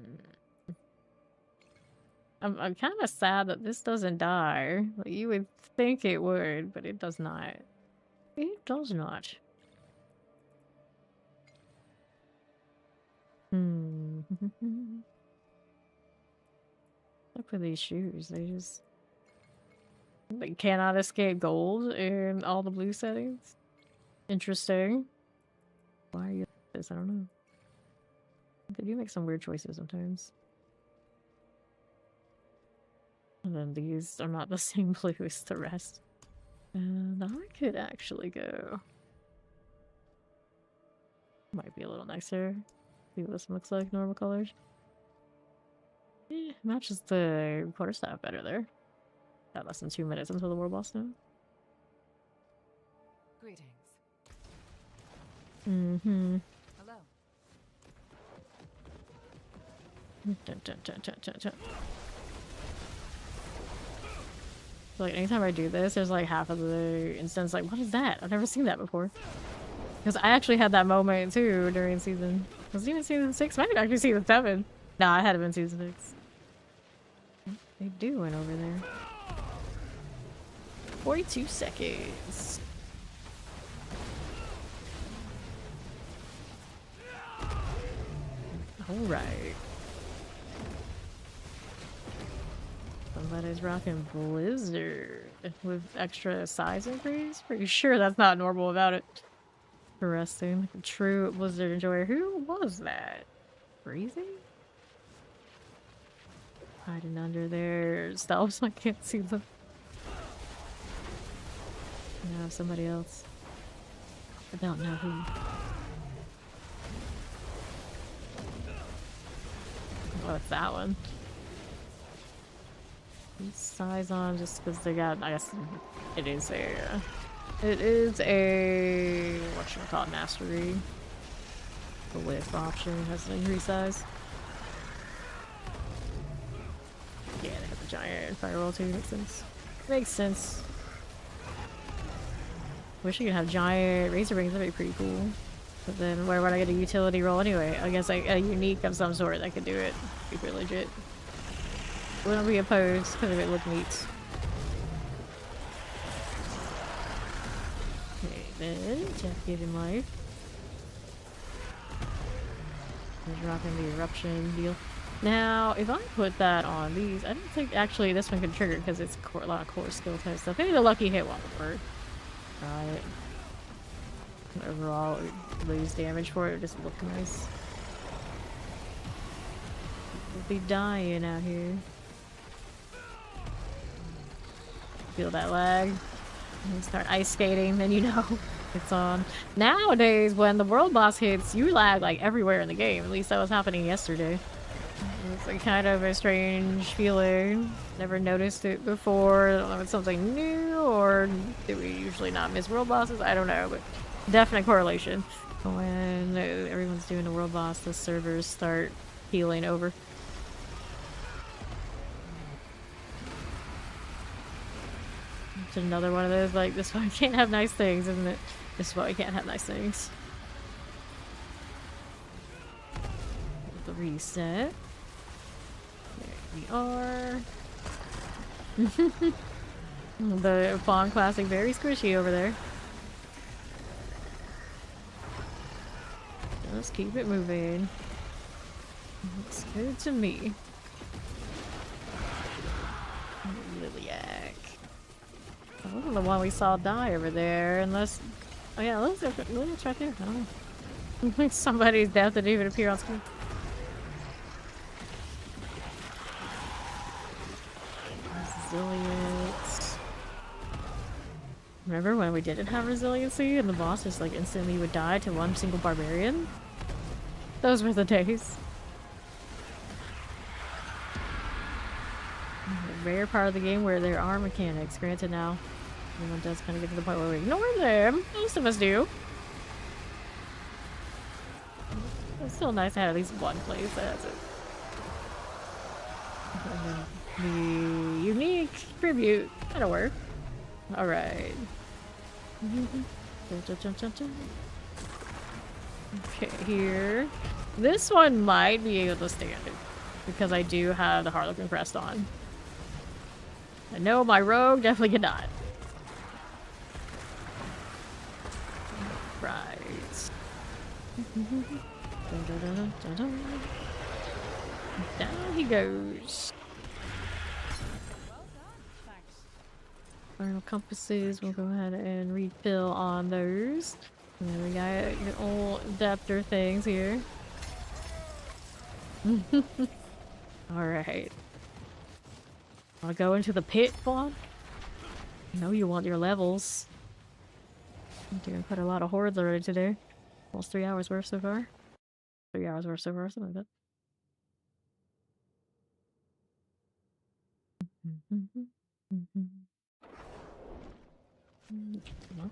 kind of sad that this doesn't die. Like, you would think it would, but it does not. It does not. Look for these shoes. They cannot escape gold in all the blue settings. Interesting. Why are you like this? I don't know. They do make some weird choices sometimes. And then these are not the same blue as the rest. And I could actually go. Might be a little nicer. See what this looks like, normal colors. Matches the quarterstaff better there. Got less than 2 minutes until the world boss now. Greetings. Mm-hmm. Hello. Dun, dun, dun, dun, dun, dun. So, like, anytime I do this, there's like half of the instance like, what is that? I've never seen that before. Because I actually had that moment too during season... Was it even season 6? Might have actually season 7. Nah, I had it been season 6. What are they doing over there? 42 seconds. Alright. Somebody's rocking Blizzard with extra size increase. Pretty sure that's not normal about it. Interesting. True Blizzard enjoyer. Who was that? Breezy? Hiding under their stealth so I can't see them. No, somebody else. I don't know who. Oh, it's that one. Size on just because they got, I guess it is a whatchamacallit, mastery. The lift option has an increased size. Yeah, they have the giant firewall too, makes sense. Makes sense. Wish you could have giant razor rings, that'd be pretty cool. But then where would I get a utility roll anyway? I guess like a unique of some sort that could do it. Super legit. Wouldn't be opposed because it looked neat. Okay, then Jeff giving life. He's rocking the eruption deal. Now, if I put that on these, I don't think actually this one can trigger because it's a lot of core skill type stuff. Maybe the lucky hit won't work. Right. Overall, lose damage for it. Just look nice. We'll be dying out here. Feel that lag. And start ice skating, then you know it's on. Nowadays, when the world boss hits, you lag like everywhere in the game. At least that was happening yesterday. It's like kind of a strange feeling. Never noticed it before. I don't know if it's something new or do we usually not miss world bosses? I don't know, but definite correlation. When everyone's doing a world boss, the servers start healing over. It's another one of those, like, this is why we can't have nice things, isn't it? This is why we can't have nice things. The reset. There we are. The Fawn Classic, very squishy over there. Let's keep it moving. Looks good to me. Liliac. That wasn't the one we saw die over there, unless... Oh yeah, Liliac's right there. I don't know. Somebody's death didn't even appear on screen. Resilience. Remember when we didn't have resiliency and the boss just like instantly would die to one single barbarian? Those were the days. A rare part of the game where there are mechanics. Granted now, everyone does kind of get to the point where we ignore them. Most of us do. It's still nice to have at least one place that has it. The unique tribute. That'll work. Alright. Okay, here. This one might be able to stand it. Because I do have the Harlequin crest on. I know my rogue definitely cannot. Right. Down he goes. Final compasses, we'll go ahead and refill on those. And then we got the old adapter things here. Alright. Wanna go into the pit, Vaughn? I know you want your levels. I'm doing quite a lot of hordes already today. Almost 3 hours worth so far. 3 hours worth so far, something like that.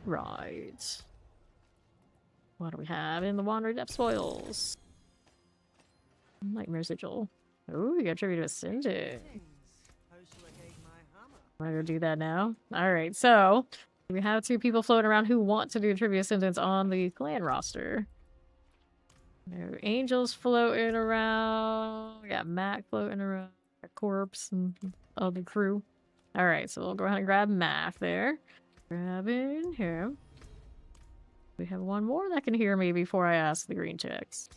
Alright. What do we have in the Wandered Depth Spoils? Nightmare Sigil. Ooh, we got tribute to Ascendant. I'm gonna go do that now. Alright, so we have 2 people floating around who want to do tribute Ascendants on the clan roster. There are angels floating around. We got Mac floating around. Got Corpse and other crew. Alright, so we'll go ahead and grab Mac there. Grabbing him. We have one more that can hear me before I ask the green text.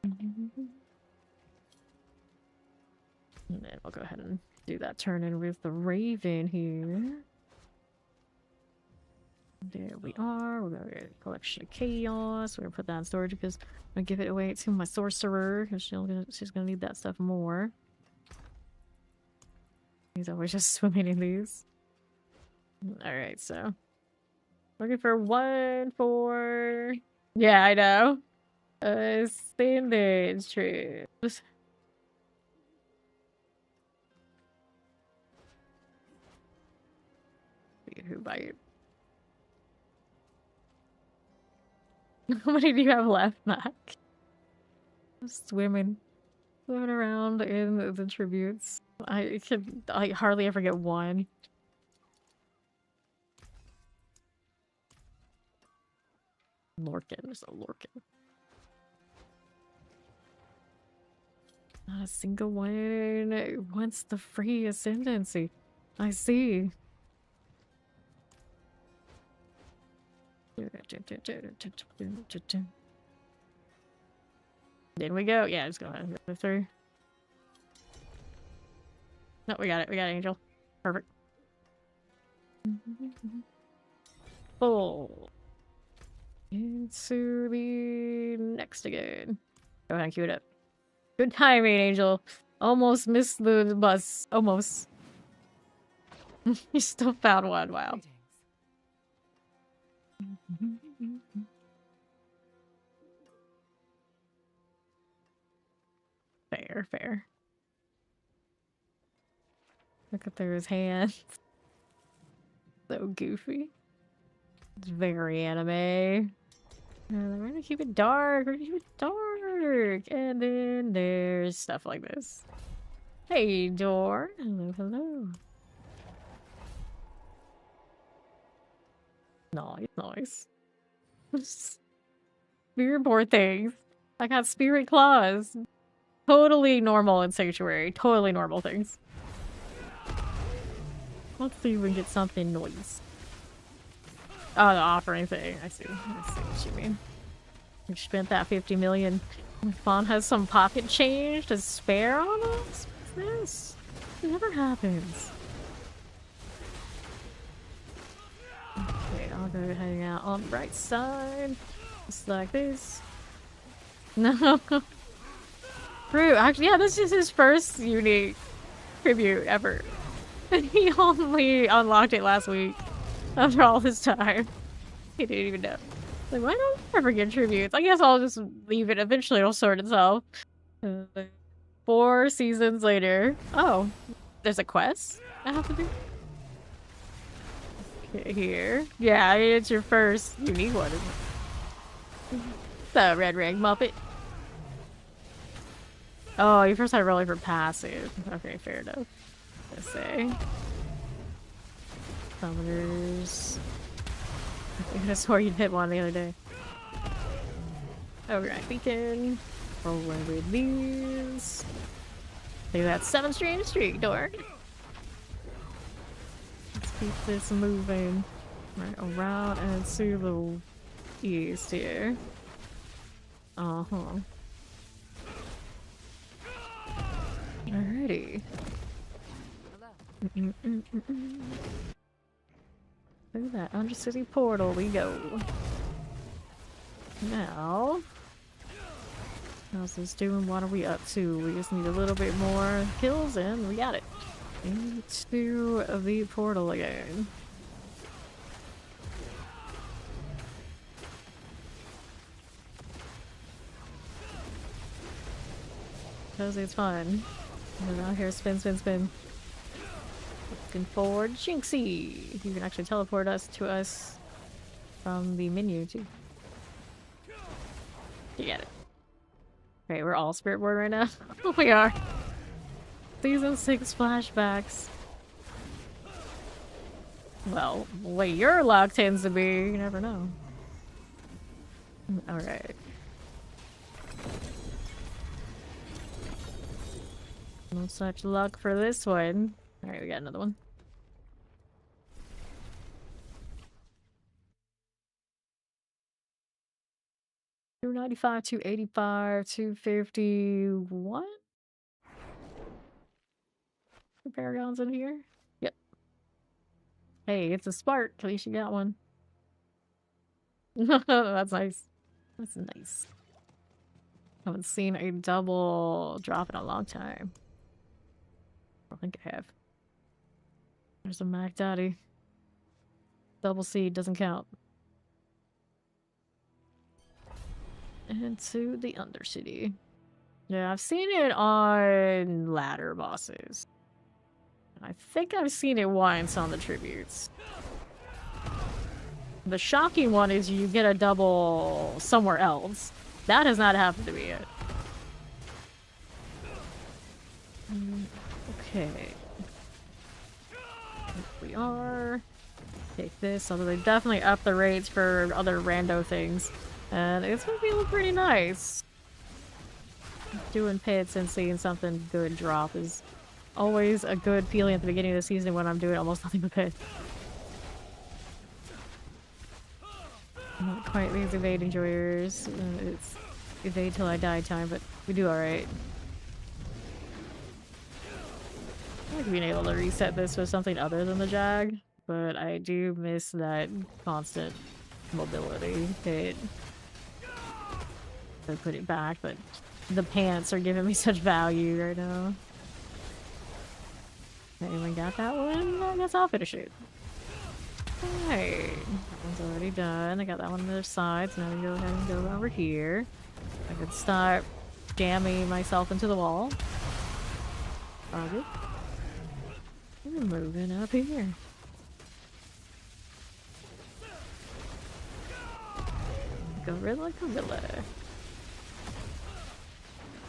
And then we'll go ahead and do that turn in with the Raven here. There we are. We're gonna get a collection of chaos. We're gonna put that in storage because I'm gonna give it away to my sorcerer because she's gonna need that stuff more. He's always just swimming in these. Alright, so looking for 1 for yeah, I know. Standard troops. Who bite? How many do you have left, Mac? Swimming around in the tributes. I hardly ever get one. Lorcan, there's a Lorcan. Not a single one wants the free ascendancy. I see. Did we go? Yeah, just go ahead and go through. No, we got it. We got Angel. Perfect. Full. Into the next again. Go ahead and cue it up. Good timing, Angel. Almost missed the bus. Almost. You still found one. Wow. Fair, fair. Look up through his hands. So goofy. It's very anime. We're gonna keep it dark. We're gonna keep it dark. And then there's stuff like this. Hey, door. Hello, hello. Nice. Spiritborn things. I got spirit claws. Totally normal in Sanctuary. Totally normal things. Let's see if we can get something noise. Oh, the offering thing. I see what you mean. We spent that 50 million. Fawn has some pocket change to spare on us? What's this? It never happens. Okay, I'll go hang out on the right side. Just like this. No. True. Actually, yeah, this is his first unique tribute ever. And he only unlocked it last week. After all this time. He didn't even know. Like, why don't I ever get tributes? I guess I'll just leave it. Eventually it'll sort itself. 4 seasons later. Oh. There's a quest I have to do? Okay, here. Yeah, I mean, it's your first unique one, isn't it? The red ring Muppet. Oh, you first had to roll for passive. Okay, fair enough. Let's say. Summoners. I could have swore you'd hit one the other day. Alright, beacon. Rolling with these. Look at that 7-stream streak, dork. Let's keep this moving. Right around and to the east here. Uh-huh. Alrighty. Through that Undercity portal we go. Now, how's this doing? What are we up to? We just need a little bit more kills and we got it. Into the portal again. Because it's fun. We're out here, spin, spin, spin. Looking forward, Jinxie! You can actually teleport us to us from the menu, too. You get it. Okay, we're all Spiritborn right now. We are. Season 6 flashbacks. Well, the way your luck tends to be, you never know. Alright. No such luck for this one. Alright, we got another one. $295, $285, $250. What? Two paragons in here? Yep. Hey, it's a spark. At least you got one. That's nice. That's nice. Haven't seen a double drop in a long time. I don't think I have. There's a Mac Daddy. Double seed doesn't count. And to the Undercity. Yeah, I've seen it on ladder bosses. I think I've seen it once on the tributes. The shocking one is you get a double somewhere else. That has not happened to me yet. Okay. Here we are. Take this, although they definitely up the rates for other rando things. And it's gonna be pretty nice. Doing pits and seeing something good drop is always a good feeling at the beginning of the season when I'm doing almost nothing but pit. Not quite these evade enjoyers. It's evade till I die time, but we do alright. I like being able to reset this with something other than the jag, but I do miss that constant mobility hit. I put it back, but the pants are giving me such value right now. Anyone got that one? I guess I'll finish it. Alright. That one's already done. I got that one on the other side, so now we can go ahead and go over here. I could start jamming myself into the wall. All good. We're moving up here. Gorilla, gorilla.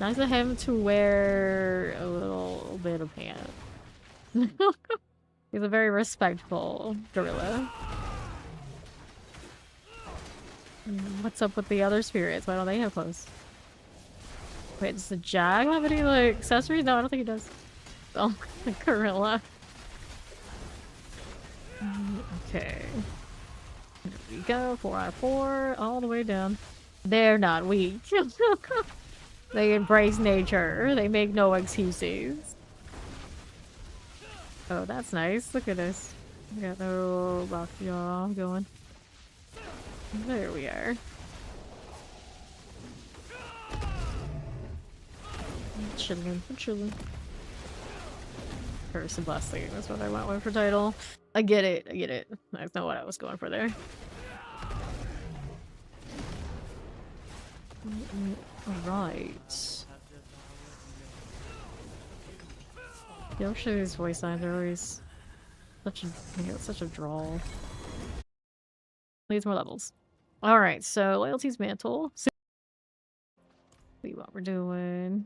Nice of him to wear a little bit of pants. He's a very respectful gorilla. What's up with the other spirits? Why don't they have clothes? Wait, does the Jag have any, like, accessories? No, I don't think he does. Oh, the gorilla. Okay. There we go. 4 out of 4. All the way down. They're not weak. They embrace nature. They make no excuses. Oh, that's nice. Look at this. We got no rock jaw going. There we are. Chilling, chilling. Curse and blessing. That's what I went with for title. I get it. I get it. I know what I was going for there. Alright. Yoshi's voice lines are always such a drawl. Needs more levels. Alright, so loyalty's mantle. See what we're doing.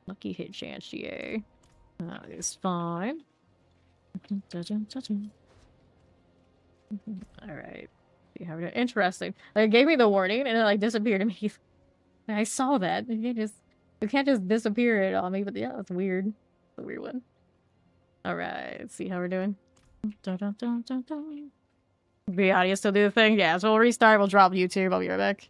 Lucky hit chance, yay. That is fine. Alright. Interesting. Like, it gave me the warning and it like disappeared immediately. I saw that. You can't just disappear it on me, but yeah, that's weird. It's a weird one. Alright, let's see how we're doing. The audio still do the thing? Yeah, so we'll restart, we'll drop YouTube, I'll be right back.